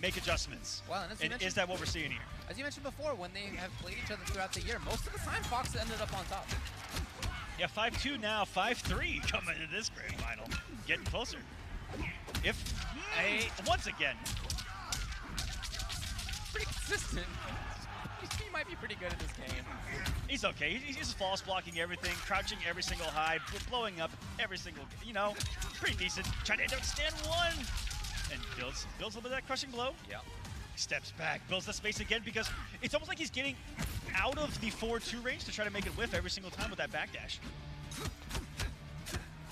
make adjustments. Well, and is that what we're seeing here? As you mentioned before, when they have played each other throughout the year, most of the time Fox ended up on top. Yeah, 5-2 now, 5-3 coming into this grand final. Getting closer. Once again. Pretty consistent. He might be pretty good at this game. He's okay. He's just false blocking everything, crouching every single high, blowing up every single, pretty decent. Trying to stand one. And builds a little bit of that crushing blow. Yeah. Steps back, builds the space again because it's almost like he's getting out of the 4-2 range to try to make it whiff every single time with that backdash.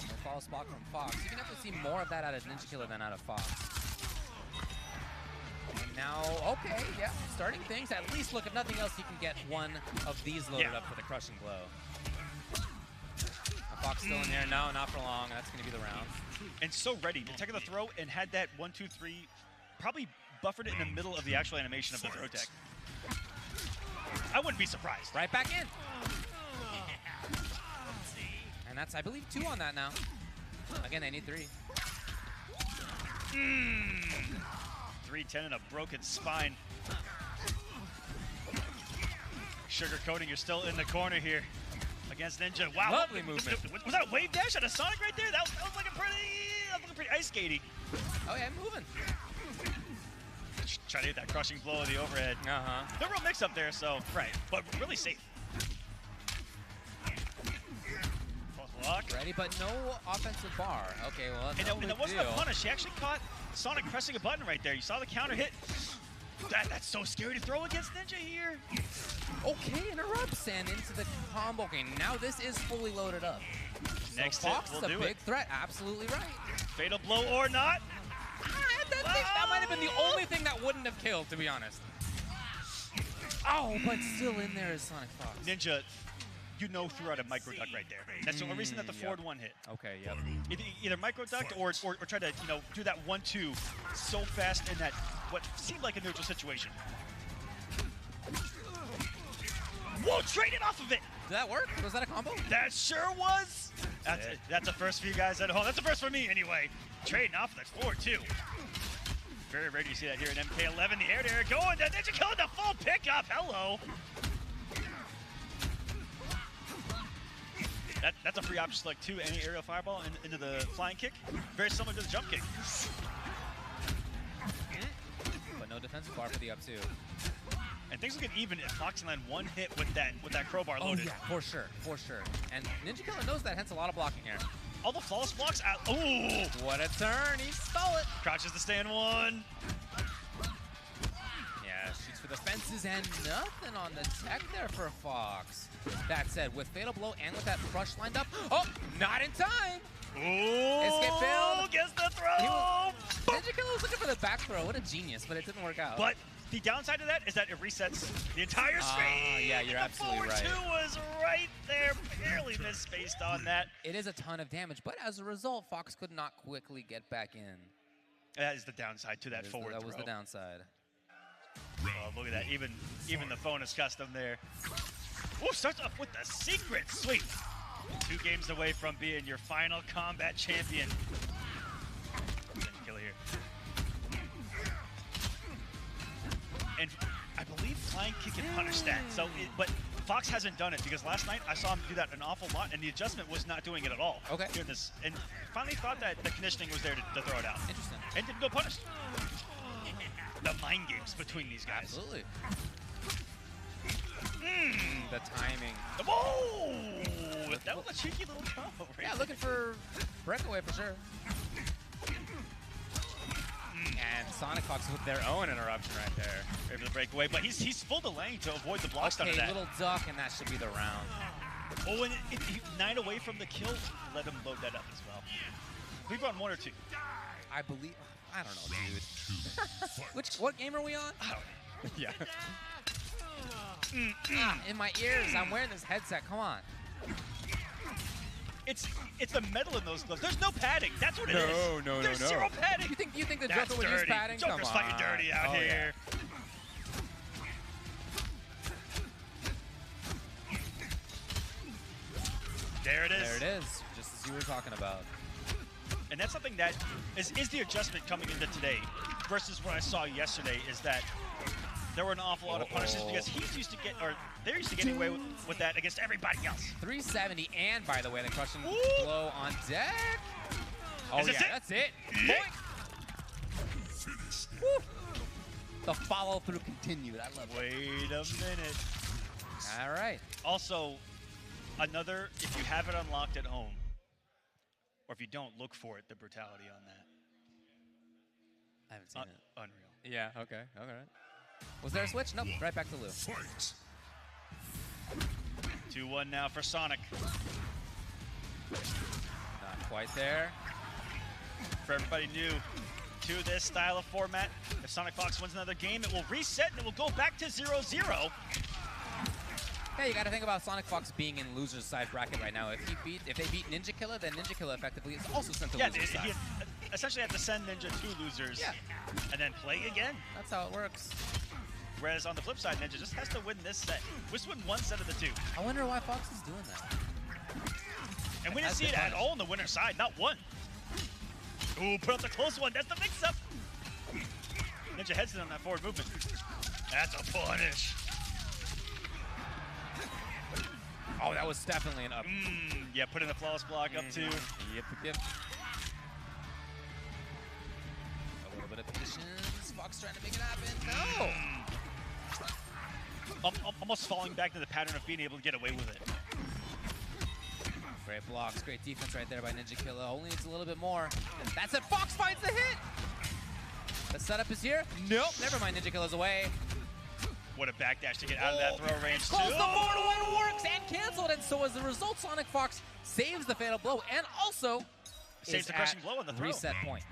More false block from Fox. You can definitely see more of that out of Ninja Killer than out of Fox. And now, okay, yeah, starting things. At least, look, if nothing else, he can get one of these loaded up for the crushing blow. Fox still in there. No, not for long. That's going to be the round. And so ready to take the throw and had that 1, 2, 3, probably buffered it in the middle of the actual animation of the throw tech. I wouldn't be surprised. Right back in. And that's, I believe, 2 on that now. Again, they need 3. 310 and a broken spine. Sugarcoating, you're still in the corner here against Ninja. Wow. Lovely movement. Was that a wave dash at a Sonic right there? That was looking pretty. ice skating. Oh yeah, moving. Trying to hit that crushing blow of the overhead. No real mix up there, so but really safe. Block. Ready, but no offensive bar. Okay, well, and that wasn't a punish. He actually caught Sonic pressing a button right there. You saw the counter hit. That's so scary to throw against Ninja here. Okay, interrupts and into the combo. Okay, now this is fully loaded up. Next so Fox hit is will a do big threat. Absolutely right. Fatal blow or not. That might have been the only thing that wouldn't have killed, to be honest. Oh, but still in there is Sonic Fox. Ninja, threw out a micro duck right there. That's the only reason that the forward one hit. Okay, yep. Either micro ducked or try to do that 1-2 so fast in that what seemed like a neutral situation. Whoa, traded off of it. Did that work? Was that a combo? That sure was. That's a first for you guys at home. That's a first for me anyway. Trading off of that forward too. Very rare to see that here in MK11. The air-to-air going. The Ninja killing the full pickup. Hello. That's a free option select too. Any aerial fireball into the flying kick. Very similar to the jump kick. But no defensive bar for the up two. And things will get even if Fox can land one hit with that crowbar loaded. Oh yeah, for sure. And Ninja Killer knows that, hence a lot of blocking here. All the false blocks out. Ooh! What a turn, he stole it. Crouches to stand one. Yeah, shoots for the fences and nothing on the tech there for Fox. That said, with Fatal Blow and with that rush lined up, oh, not in time. Ooh! Escape failed. Gets the throw. Ninja Killer was looking for the back throw. What a genius, but it didn't work out. But the downside of that is that it resets the entire screen. Yeah, you're absolutely right. The forward 2 was right there, barely misspaced on that. It is a ton of damage, but as a result, Fox could not quickly get back in. That is the downside to that forward throw. That was the downside. Oh, look at that. Even the phone is custom there. Ooh, starts off with the secret. Sweet. 2 games away from being your final combat champion. Killer here. And I believe flying kick can punish that. But Fox hasn't done it because last night I saw him do that an awful lot, and the adjustment was not doing it at all. Okay. Doing this, and finally thought that the conditioning was there to throw it out. Interesting. And didn't go punish. The mind games between these guys. Absolutely. The timing. Oh! That was a cheeky little combo. Right? Yeah, looking for breakaway for sure. And Sonic Fox with their own interruption right there. Ready for the breakaway, but he's full delaying to avoid the block stun of that. Okay, little duck, and that should be the round. Oh, and 9 away from the kill, let him load that up as well. We've on 1 or 2. I believe, I don't know, dude. What game are we on? Yeah. In my ears, I'm wearing this headset, come on. It's the metal in those gloves. There's no padding. That's what it is. No. There's zero padding. You think the Joker would use padding? Joker's fighting dirty out here. There it is. There it is, just as you were talking about. And that's something that is the adjustment coming into today versus what I saw yesterday is that there were an awful lot of punishes because they're used to getting away with that against everybody else. 370, and by the way, the crushing blow on deck. Oh yeah, that's it. Woo. The follow through continued. I love it. Wait a minute. All right. Also, another, if you have it unlocked at home, or if you don't, look for it, the brutality on that. I haven't seen it. Unreal. Yeah, okay, all right. Was there a switch? Nope, right back to Lou. 2-1 now for Sonic. Not quite there. For everybody new to this style of format, if Sonic Fox wins another game, it will reset and it will go back to 0-0. Hey, you got to think about Sonic Fox being in loser's side bracket right now. If they beat Ninja Killer, then Ninja Killer effectively is also sent to loser's side. He essentially have to send Ninja to losers and then play again. That's how it works. Whereas on the flip side, Ninja just has to win this set. Just win 1 set of the 2. I wonder why Fox is doing that. And we didn't see it at all on the winner's side, not one. Ooh, put up the close one. That's the mix-up. Ninja heads in on that forward movement. That's a punish. Oh, that was definitely an up. Yeah, put in the flawless block up too. Yep. combinations. Fox trying to make it happen. No! Almost falling back to the pattern of being able to get away with it. Great blocks, great defense right there by Ninja Killer. Only needs a little bit more. And that's it. Fox finds the hit! The setup is here. Nope, never mind. Ninja Killer's away. What a backdash to get out of that throw range, too. Calls the 4-1 works and canceled. And so as a result, Sonic Fox saves the fatal blow and also saves the crushing blow on the throw. Reset point.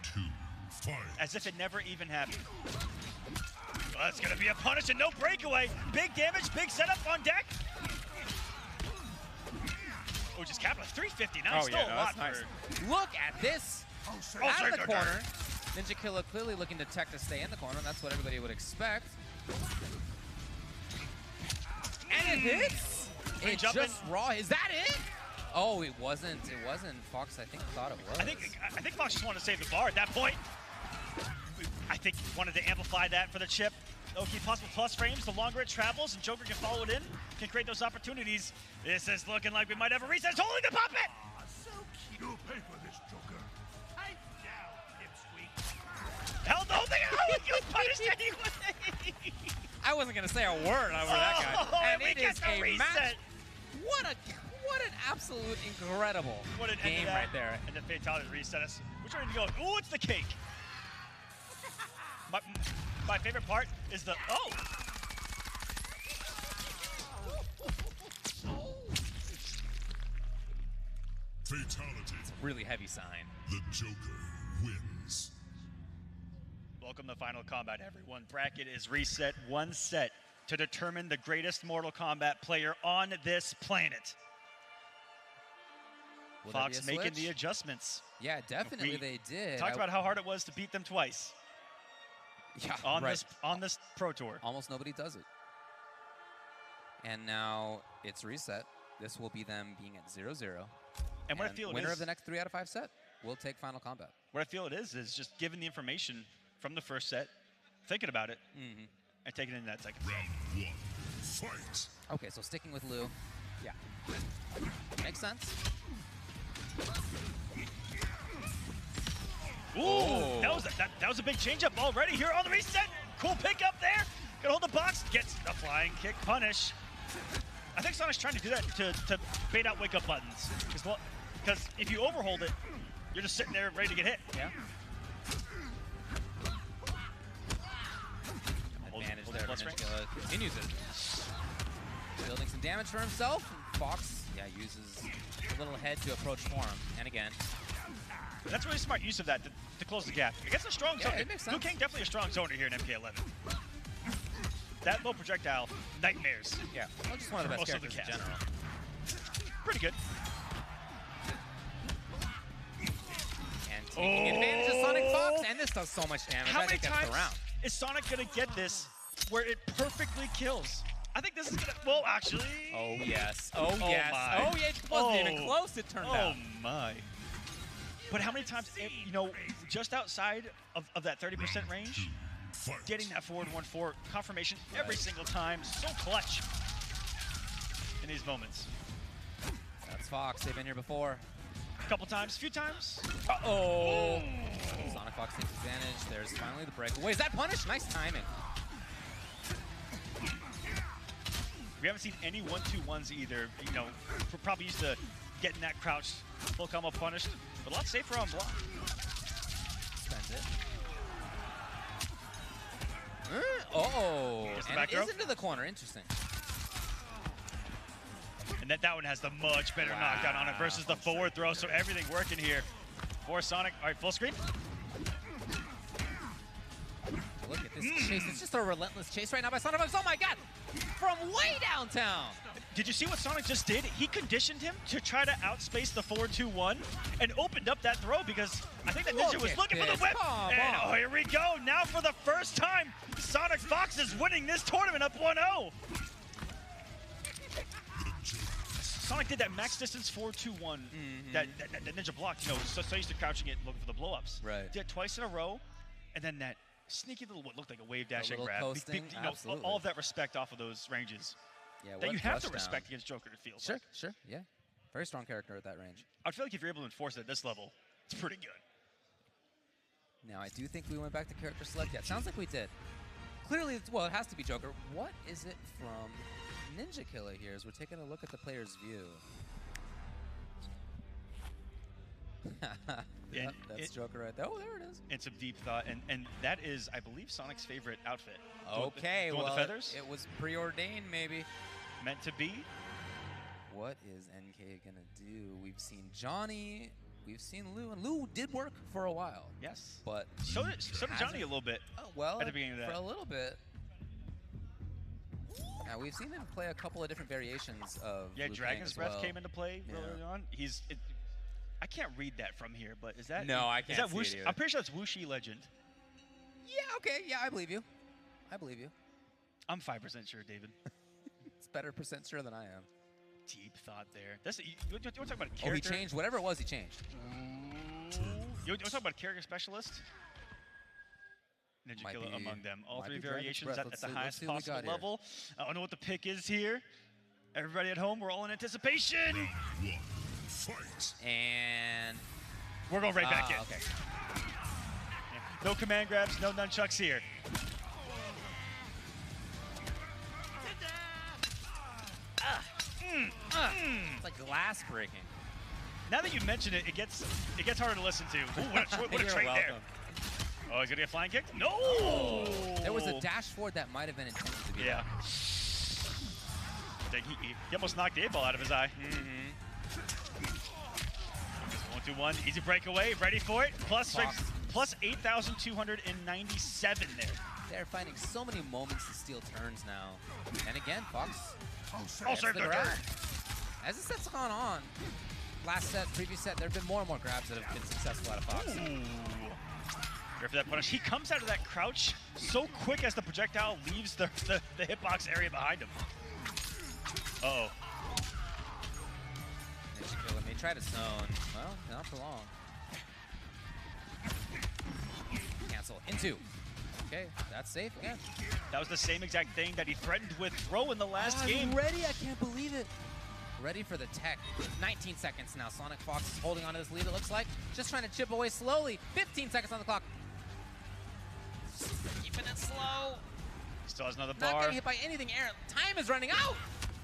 As if it never even happened. Well, that's going to be a punish and no breakaway. Big damage, big setup on deck. Oh, just capped at 359. Still a lot. Nice. Look at this. Out of the corner. Ninja Killer clearly looking to tech to stay in the corner. That's what everybody would expect. And it hits. It just raw. Is that it? Oh, it wasn't. It wasn't. Fox, I think, thought it was. I think Fox just wanted to save the bar at that point. I think he wanted to amplify that for the chip. Okay, possible plus frames. The longer it travels and Joker can follow it in, can create those opportunities. This is looking like we might have a reset. It's holding the puppet! So cute. You'll pay for this, Joker. Pipe down, pipsqueak. Held the whole thing out! You punished anyway! I wasn't going to say a word over that guy. And it is a match. What an absolute incredible game right there. And the fatality reset us. We're trying to go, ooh, it's the cake. My favorite part is the, oh! Fatality. It's a really heavy sign. The Joker wins. Welcome to Final Kombat, everyone. Bracket is reset one set to determine the greatest Mortal Kombat player on this planet. Fox making the adjustments. Yeah, definitely they did. Talked about how hard it was to beat them twice. Yeah, on this Pro Tour. Almost nobody does it. And now it's reset. This will be them being at 0-0. And what I feel winner of the next 3 out of 5 set will take Final Kombat. What I feel it is just giving the information from the first set, thinking about it, and taking it in that second. Round 1, fight. Okay, so sticking with Liu. Yeah. Makes sense. Ooh, that was a big changeup already here on the reset. Cool pickup there. Gonna hold the box, gets the flying kick punish. I think Sonic's trying to do that to bait out wake up buttons. Because if you overhold it, you're just sitting there ready to get hit. Yeah. Advantage there. Ninja continues it. Building some damage for himself. Fox, uses a little head to approach for him. And again. That's really smart use of that to close the gap. Against a strong zone. It makes sense. Liu Kang definitely a strong zoner here in MK11. That low projectile, nightmares. Yeah, well, just one of the best characters in general. Pretty good. And taking advantage of Sonic Fox, and this does so much damage. How many times is Sonic gonna get this where it perfectly kills? I think this is gonna, well, actually. Oh, yes. Oh, yes. My. Oh, yeah, it wasn't even close, it turned out. Oh, my. But how many times, just outside of that 30% range, getting that forward 1-4 confirmation every single time, so clutch in these moments. That's Fox, they've been here before. A couple times, a few times. Uh-oh. Sonic Fox takes advantage. There's finally the breakaway. Is that punish? Nice timing. We haven't seen any 1-2-1s either. We're probably used to getting that crouch full combo punished, but a lot safer on block. Spends it. And it is into the corner. Interesting. And that one has the much better knockdown on it versus the forward throw, so everything working here for Sonic. All right, full screen. Look at this chase. It's just a relentless chase right now by Sonic Fox. Oh my god! From way downtown! Did you see what Sonic just did? He conditioned him to try to outspace the 4-2-1 and opened up that throw because I think that Ninja was looking for the whip. And here we go. Now for the first time, Sonic Fox is winning this tournament up 1-0. Sonic did that max distance 4-2-1 that Ninja blocked, so used to crouching it looking for the blow-ups. Right. Did it twice in a row, and then that sneaky little, what looked like a wave dash and grab. Coasting, all of that respect off of those ranges. Yeah, that you have to respect against Joker, it feels like. Sure, yeah. Very strong character at that range. I feel like if you're able to enforce it at this level, it's pretty good. Now, I do think we went back to character select. Yeah, it sounds like we did. Clearly, well, it has to be Joker. What is it from Ninja Killer here as we're taking a look at the player's view? Yep, that's Joker right there. Oh, there it is. And some deep thought, and that is, I believe, Sonic's favorite outfit. Okay, the one with the feathers? It was preordained, maybe. Meant to be. What is NK gonna do? We've seen Johnny, we've seen Lou, and Lou did work for a while. Yes. But so did Johnny a little bit. Oh, well, at the beginning of that. For a little bit. Now we've seen him play a couple of different variations of Yeah, Liu Dragon's Kang as Breath well. came into play early on. I can't read that from here, but is that? No, I can't is that see it either. I'm pretty sure that's Wuxi Legend. Yeah, okay, yeah, I believe you. I believe you. I'm 5% sure, David. It's better percent sure than I am. Deep thought there. That's you want to talk about a character? Oh, he changed. Whatever it was, he changed. You want to talk about a character specialist? Ninja Killer among them. All three variations at the highest possible level. I don't know what the pick is here. Everybody at home, we're all in anticipation. Round 1, fight. And we're going right back in. Okay. Yeah. No command grabs, no nunchucks here. It's like glass breaking. Now that you mention it, it gets harder to listen to. Ooh, what a trait there. Oh, he's gonna get flying kicked? No! Oh. There was a dash forward that might have been intended to be there. He almost knocked the 8-ball out of his eye. 1-2-1, easy breakaway, ready for it. Plus 8,297 there. They're finding so many moments to steal turns now. And again, Fox. Also the grab. As the set's gone on, last set, previous set, there have been more and more grabs that have been successful out of Fox. Ooh. Here for that punish. He comes out of that crouch so quick as the projectile leaves the hitbox area behind him. Uh-oh. Ninja Killer may try to zone. Well, not for long. Cancel. Into. Okay, that's safe again. That was the same exact thing that he threatened with throw in the last game. Ready? I can't believe it. Ready for the tech. 19 seconds now. Sonic Fox is holding on to this lead, it looks like. Just trying to chip away slowly. 15 seconds on the clock. Keeping it slow. Still has another bar. Not getting hit by anything, Aaron. Time is running out.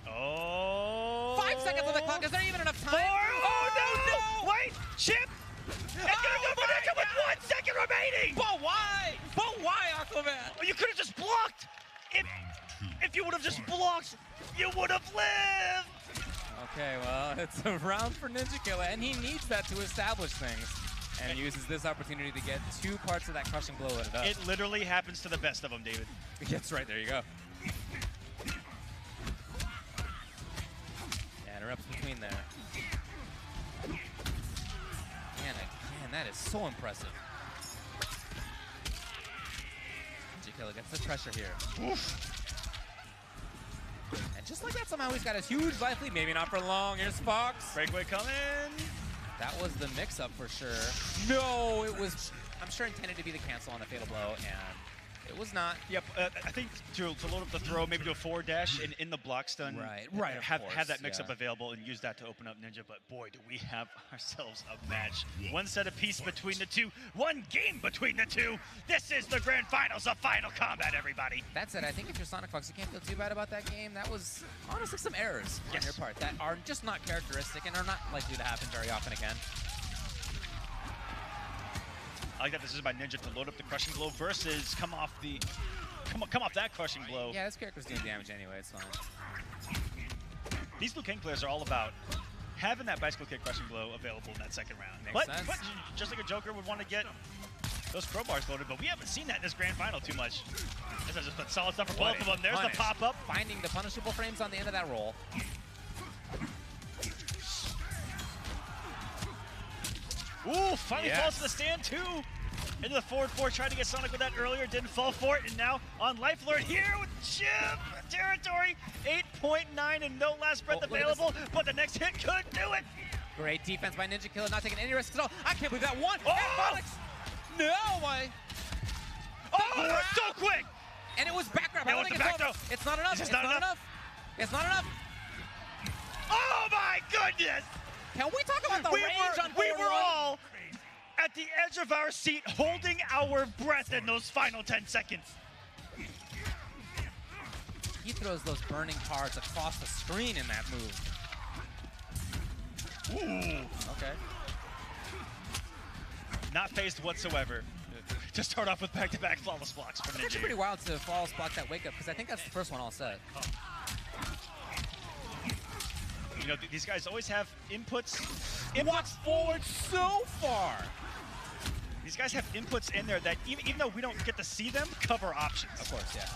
Oh. 5 seconds on the clock. Is there even enough time? 4. Oh, no. Wait. Chip. It's going to go for Ninja with 1 second remaining. But why? But why, Aquaman? Oh, you could have just blocked. If you would have just blocked, you would have lived. Okay, well, it's a round for Ninja Killer, and he needs that to establish things. And uses this opportunity to get 2 parts of that crushing blow loaded up. It literally happens to the best of them, David. That's right, there you go. Yeah, interrupts between there. And again, that is so impressive. Ninja Killer gets the pressure here. Oof. And just like that, somehow he's got his huge life lead. Maybe not for long. Here's Fox. Breakaway coming. That was the mix-up for sure. No, it was, I'm sure, intended to be the cancel on the fatal blow, and it was not. Yep, I think to load up the throw, maybe do a forward dash and in the block stun. Right. Have that mix-up available and use that to open up Ninja. But boy, do we have ourselves a match. One set apiece between the two. One game between the two. This is the grand finals of Final Combat, everybody. That said, I think if you're Sonic Fox, you can't feel too bad about that game. That was honestly some errors on your part that are just not characteristic and are not likely to happen very often again. I like that this is by Ninja to load up the crushing blow versus come off that crushing blow. Yeah, this character's doing damage anyway, it's fine. These Liu Kang players are all about having that bicycle kick crushing blow available in that second round. Makes sense. But just like a Joker would want to get those crowbars loaded, but we haven't seen that in this grand final too much. This is just solid stuff for both of them. There's the pop-up. Finding the punishable frames on the end of that roll. Ooh, finally falls to the stand too. Into the forward 4, tried to get Sonic with that earlier, didn't fall for it, and now on life alert here with Chip territory. 8.9 and no last breath available, but the next hit could do it. Great defense by Ninja Killer, not taking any risks at all. I can't believe that one. Oh! No, why? Oh, so quick! And it was back grab. I don't think it's over. It's not enough. It's not enough. It's not enough. Oh my goodness! Can we talk about the range on we were all at the edge of our seat, holding our breath in those final 10 seconds. He throws those burning cards across the screen in that move. Ooh. Okay. Not phased whatsoever. To start off with back-to-back flawless blocks from It's actually pretty wild to flawless block that wake up, because I think that's the first one all set. You know, these guys always have inputs forward so far. These guys have inputs in there that even though we don't get to see them, cover options. Of course, yeah.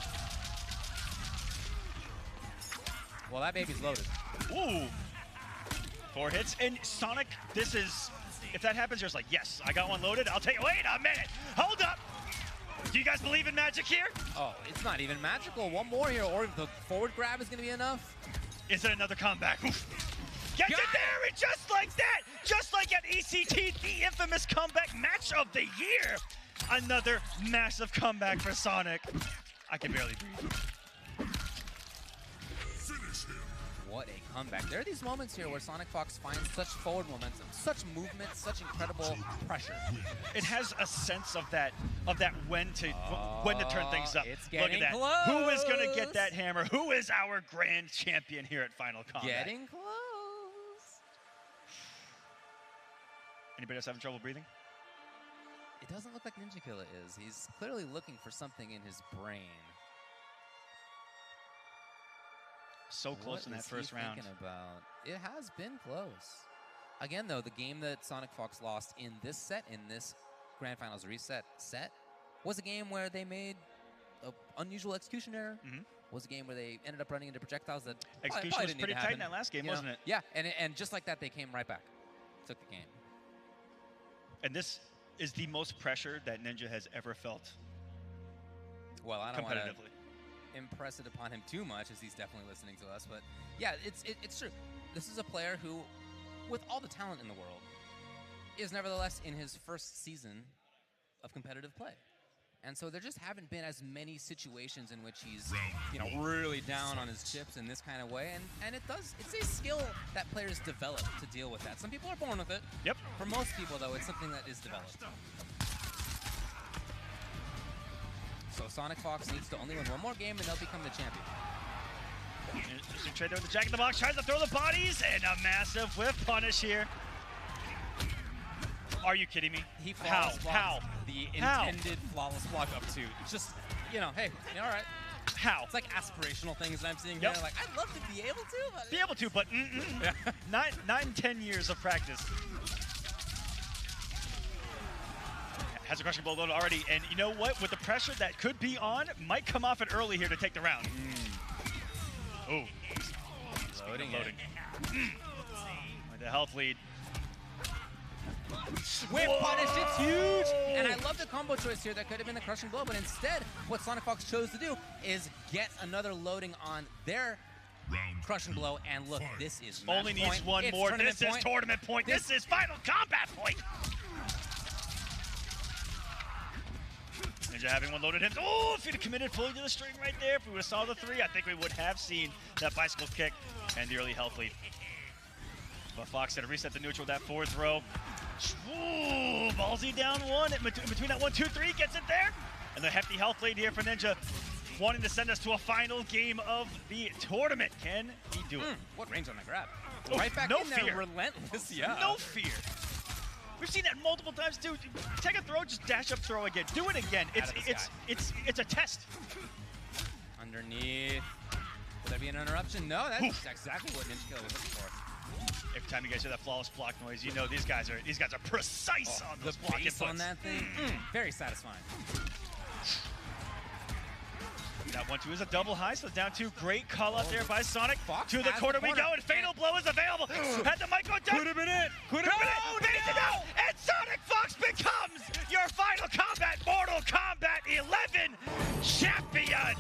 Well, that baby's loaded. Ooh. 4 hits, and Sonic, this is, if that happens, you're just like, yes, I got one loaded, I'll take it. Wait a minute, hold up. Do you guys believe in magic here? Oh, it's not even magical. One more here, or the forward grab is gonna be enough. Is it another comeback? Oof. Gets it there, and just like that, just like at ECT, the infamous comeback match of the year. Another massive comeback for Sonic. I can barely breathe. What a comeback. There are these moments here where Sonic Fox finds such forward momentum, such movement, such incredible pressure. It has a sense of that when to turn things up. It's getting Look at that. close. Who is going to get that hammer? Who is our grand champion here at Final Kombat? Getting close. Anybody else having trouble breathing? It doesn't look like Ninja Killer is. He's clearly looking for something in his brain. So close in that first round. About? It has been close. Again, though, the game that Sonic Fox lost in this set, in this Grand Finals reset set, was a game where they made an unusual execution error. Was a game where they ended up running into projectiles that execution was pretty tight in that last game, wasn't it? Yeah, and just like that, they came right back, took the game. And this is the most pressure that Ninja has ever felt. Well, I don't want to competitively impress it upon him too much, as he's definitely listening to us. But yeah, it's true. This is a player who, with all the talent in the world, is nevertheless in his first season of competitive play. And so there just haven't been as many situations in which he's, really down on his chips in this kind of way. And it's a skill that players develop to deal with that. Some people are born with it. Yep. For most people, though, it's something that is developed. So Sonic Fox needs to only win one more game and they'll become the champion. Interesting trade there with the Jack in the Box, tries to throw the bodies, and a massive whiff punish here. Are you kidding me? He flawless How? The intended flawless block up to. Just, hey, all right. How? It's like aspirational things that I'm seeing Yep. here. Like, I'd love to be able to, but... 10 years of practice. Has a crushing blow loaded already, and you know what? With the pressure that could be on, might come off it early here to take the round. Oh, loading. With the health lead. Whip punish, it's huge! And I love the combo choice here. That could have been the crushing blow, but instead, what Sonic Fox chose to do is get another loading on their crushing blow, and look, this is match only needs point. one It's more. This is tournament point. This is Final Kombat point. Ninja having one loaded in. Oh, if he'd have committed fully to the string right there, if we would have saw the 3, I think we would have seen that bicycle kick and the early health lead. But Fox had to reset the neutral with that 4th row. Ooh, ballsy down 1. In between that 1, 2, 3, gets it there. And the hefty health lead here for Ninja, wanting to send us to a final game of the tournament. Can he do it? What range on the grab? Oh, Right back no in there, fear. relentless, yeah. No fear. We've seen that multiple times, dude. Take a throw, just dash up, throw again. Do it again. It's a test. Underneath. Will there be an interruption? No, that's exactly what Ninja Killer was looking for. Every time you guys hear that flawless block noise, you know these guys are precise on those block base inputs. on that thing, very satisfying. That 1-2 is a double high, so it's down 2. Great call out there by Sonic. Fox to the corner we go, and Fatal Blow is available. Had the mic go down. Could have been it. Could have been it. No! And Sonic Fox becomes your Final Kombat Mortal Kombat 11 champion.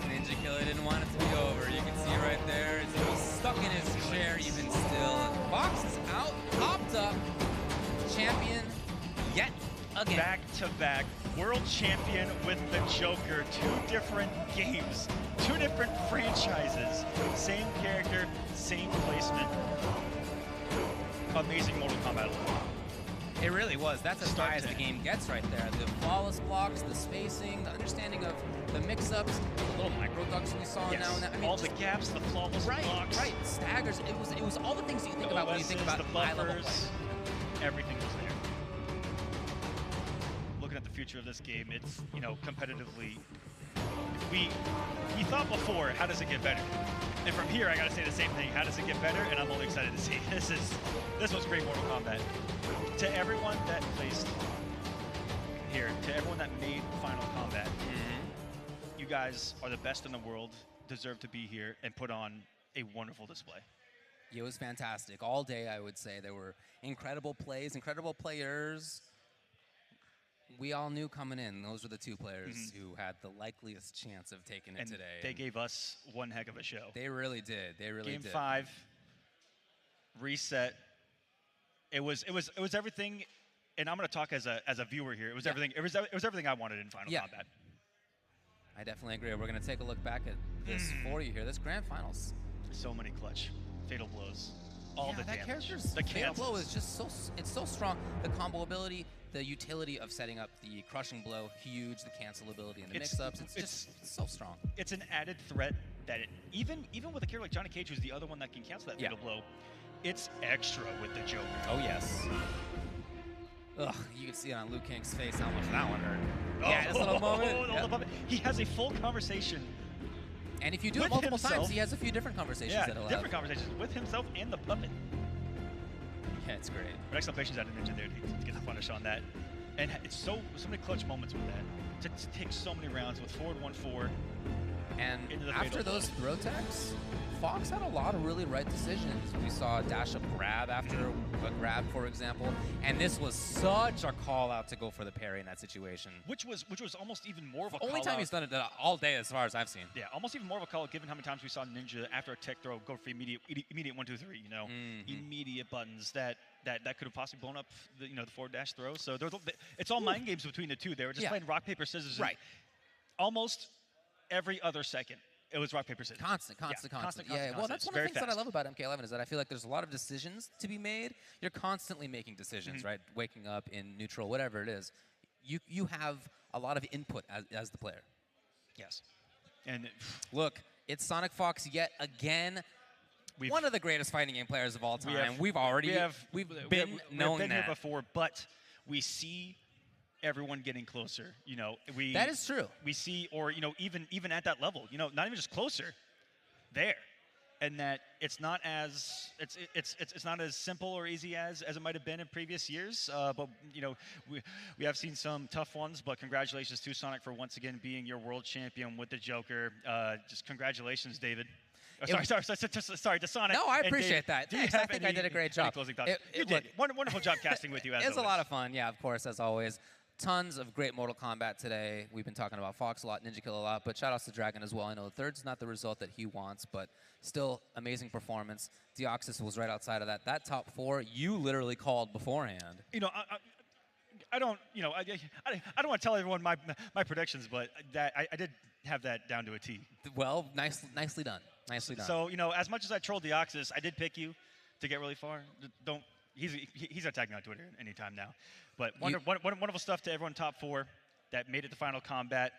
Ninja Killer didn't want it to be over. You can see right there, he's stuck in his chair even still. Fox is out, popped up, champion yet again. Back-to-back world champion with the Joker. 2 different games, 2 different franchises. Same character, same placement. amazing Mortal Kombat 11. It really was. That's as high as the game gets right there. The flawless blocks, the spacing, the understanding of the mix-ups, the little micro ducks we saw now and then. I mean, all the gaps, the flawless blocks. Right, staggers. It was all the things that you think about when you think about the high-level play. buffers, everything was there. Looking at the future of this game, it's, you know, competitively, we thought before, how does it get better? And from here, I gotta say the same thing. How does it get better? And I'm only excited to see. This was great Mortal Kombat. To everyone that placed here, to everyone that made Final Kombat, you guys are the best in the world, deserve to be here, and put on a wonderful display. It was fantastic. All day, I would say. There were incredible plays, incredible players. We all knew coming in, those were the two players who had the likeliest chance of taking it And today. they gave us one heck of a show. They really did. They really did. Game 5, reset. It was everything, and I'm going to talk as a viewer here. It was everything. It was everything I wanted in Final Kombat. I definitely agree. We're going to take a look back at this for you here. This grand finals. So many clutch, fatal blows, all the that damage. character's The fatal cancels. blow is just so strong. The combo ability, the utility of setting up the crushing blow, huge. The cancel ability and the mix-ups. It's just so strong. It's an added threat that even with a character like Johnny Cage, who's the other one that can cancel that fatal blow, it's extra with the Joker. Oh yes. Ugh, you can see it on Liu Kang's face how much that one hurt. Yeah, this little moment. He has a full conversation. And if you do it multiple times, he has a few different conversations that he'll different have. conversations with himself and the puppet. Yeah, it's great. But excellent patience out of Ninja there to get the punish on that. And it's so many clutch moments with that. To take so many rounds with forward 1-4. And after those throw techs, Fox had a lot of really right decisions. We saw a dash-up grab after a grab, for example, and this was such a call-out to go for the parry in that situation. Which was almost even more of a Only time he's done it all day, as far as I've seen. Yeah, almost even more of a call, given how many times we saw Ninja after a tech throw go for immediate 1, 2, 3. You know, immediate buttons that could have possibly blown up the forward dash throw. So it's all mind games between the two. They were just playing rock paper scissors. Right. Almost every other second. It was rock, paper, scissors. Constant. Yeah, well, that's one of the things that I love about MK11 is that I feel like there's a lot of decisions to be made. You're constantly making decisions, right? Waking up in neutral, whatever it is. You have a lot of input as the player. Yes. And look, it's Sonic Fox yet again. One of the greatest fighting game players of all time. We've been here before, but we see everyone getting closer. That is true. We see, or even at that level, not even just closer, there, and that it's not as it's not as simple or easy as it might have been in previous years. But we have seen some tough ones. But congratulations to Sonic for once again being your world champion with the Joker. Just congratulations, David. Sorry, to Sonic. No, I appreciate that. Thanks. I think I did a great job. Closing thoughts? You did. Wonderful job casting with you. As it's a lot of fun. Yeah, of course, as always. Tons of great Mortal Kombat today. We've been talking about Fox a lot, Ninja Kill a lot, but shout outs to Dragon as well. I know the third's not the result that he wants, but still amazing performance. Deoxys was right outside of that. That top 4, you literally called beforehand. I don't want to tell everyone my predictions, but I did have that down to a T. Well, nicely done. Nicely done. So as much as I trolled Deoxys, I did pick you to get really far. He's attacking me on Twitter anytime now. But wonderful stuff to everyone top 4 that made it to Final Combat.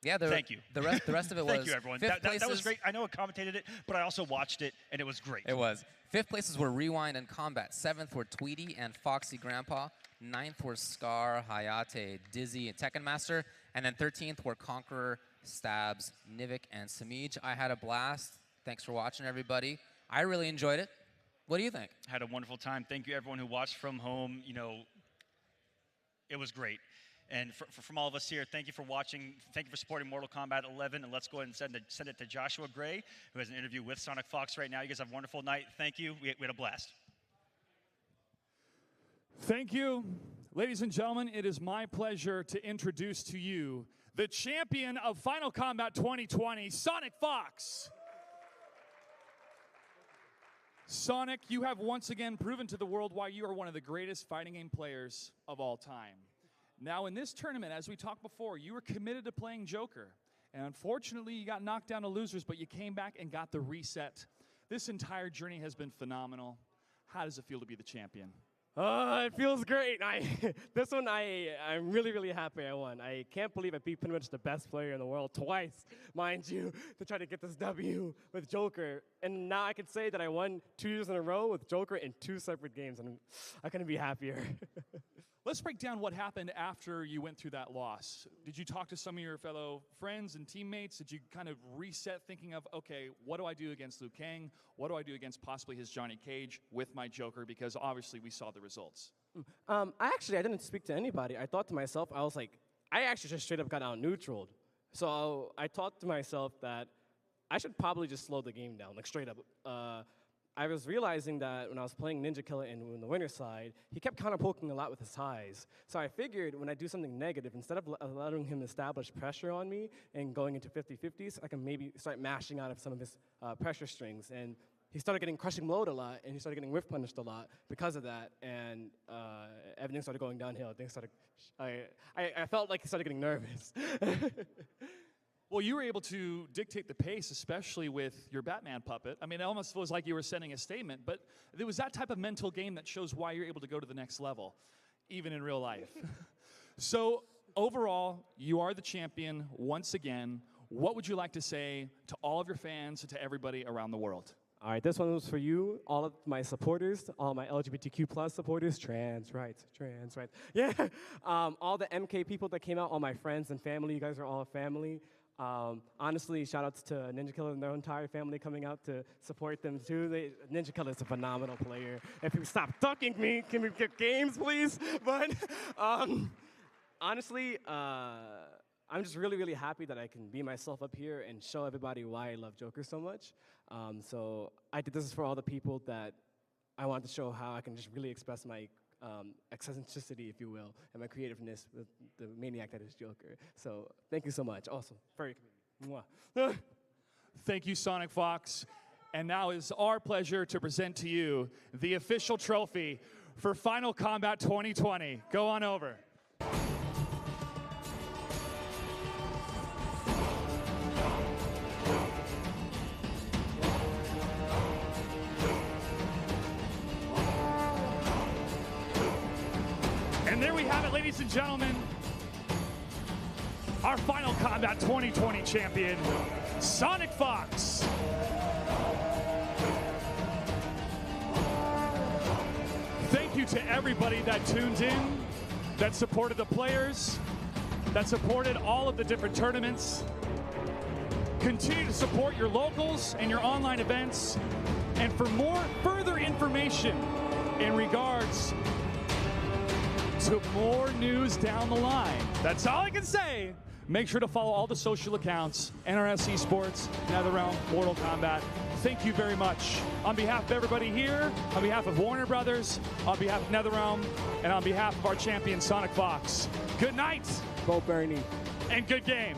Yeah, thank you. The rest of it was thank you, everyone. That was great. I know I commentated it, but I also watched it, and it was great. It was. 5th places were Rewind and Combat. 7th were Tweety and Foxy Grandpa. 9th were Scar, Hayate, Dizzy, and Tekken Master. And then 13th were Conqueror, Stabs, Nivik, and Samij. I had a blast. Thanks for watching, everybody. I really enjoyed it. What do you think? Had a wonderful time. Thank you, everyone who watched from home. It was great. And from all of us here, thank you for watching. Thank you for supporting Mortal Kombat 11. And let's go ahead and send it to Joshua Gray, who has an interview with Sonic Fox right now. You guys have a wonderful night. Thank you. We had a blast. Thank you. Ladies and gentlemen, it is my pleasure to introduce to you the champion of Final Kombat 2020, Sonic Fox. Sonic, you have once again proven to the world why you are one of the greatest fighting game players of all time. Now, in this tournament, as we talked before, you were committed to playing Joker. And unfortunately, you got knocked down to losers, but you came back and got the reset. This entire journey has been phenomenal. how does it feel to be the champion? It feels great. This one, I'm really, really happy I won. I can't believe I beat pretty much the best player in the world twice, mind you, to try to get this W with Joker. And now I can say that I won 2 years in a row with Joker in 2 separate games, and I couldn't be happier. Let's break down what happened after you went through that loss. Did you talk to some of your fellow friends and teammates? Did you kind of reset thinking of, okay, what do I do against Liu Kang? What do I do against possibly his Johnny Cage with my Joker? Because obviously we saw the results. I didn't speak to anybody. I thought to myself, I actually just straight up got out-neutraled. So I thought to myself that I should probably just slow the game down, like straight up. I was realizing that when I was playing Ninja Killer in the winner's side, he kept counter-poking a lot with his highs. So I figured when I do something negative, instead of allowing him to establish pressure on me and going into 50-50s, I can maybe start mashing out of some of his pressure strings. And he started getting crushing load a lot, and he started getting whiff punished a lot because of that. And everything started going downhill. I felt like he started getting nervous. Well, you were able to dictate the pace, especially with your Batman puppet. I mean, it almost feels like you were sending a statement, but there was that type of mental game that shows why you're able to go to the next level, even in real life. So, overall, you are the champion once again. What would you like to say to all of your fans and to everybody around the world? All right, this one was for you, all of my supporters, all my LGBTQ+ supporters, trans rights. Yeah, all the MK people that came out, all my friends and family, you guys are all family. Honestly, shout outs to Ninja Killer and their entire family coming out to support them too. Ninja Killer is a phenomenal player. If you stop ducking me, can we get games, please? But honestly, I'm just really, really happy that I can be myself up here and show everybody why I love Joker so much. So I did this for all the people that I want to show how I can just really express my eccentricity, if you will, and my creativeness with the maniac that is Joker. So thank you so much. Awesome. Very committed. Thank you, Sonic Fox. And now it's our pleasure to present to you the official trophy for Final Kombat 2020. Go on over. And there we have it, ladies and gentlemen. Our Final Kombat 2020 champion, Sonic Fox. Thank you to everybody that tuned in, that supported the players, that supported all of the different tournaments. Continue to support your locals and your online events. And for more further information in regards to more news down the line, that's all I can say. Make sure to follow all the social accounts, NRS Esports, NetherRealm, Mortal Kombat. Thank you very much. On behalf of everybody here, on behalf of Warner Brothers, on behalf of NetherRealm, and on behalf of our champion, Sonic Fox, good night. Bo Bernie. And good game.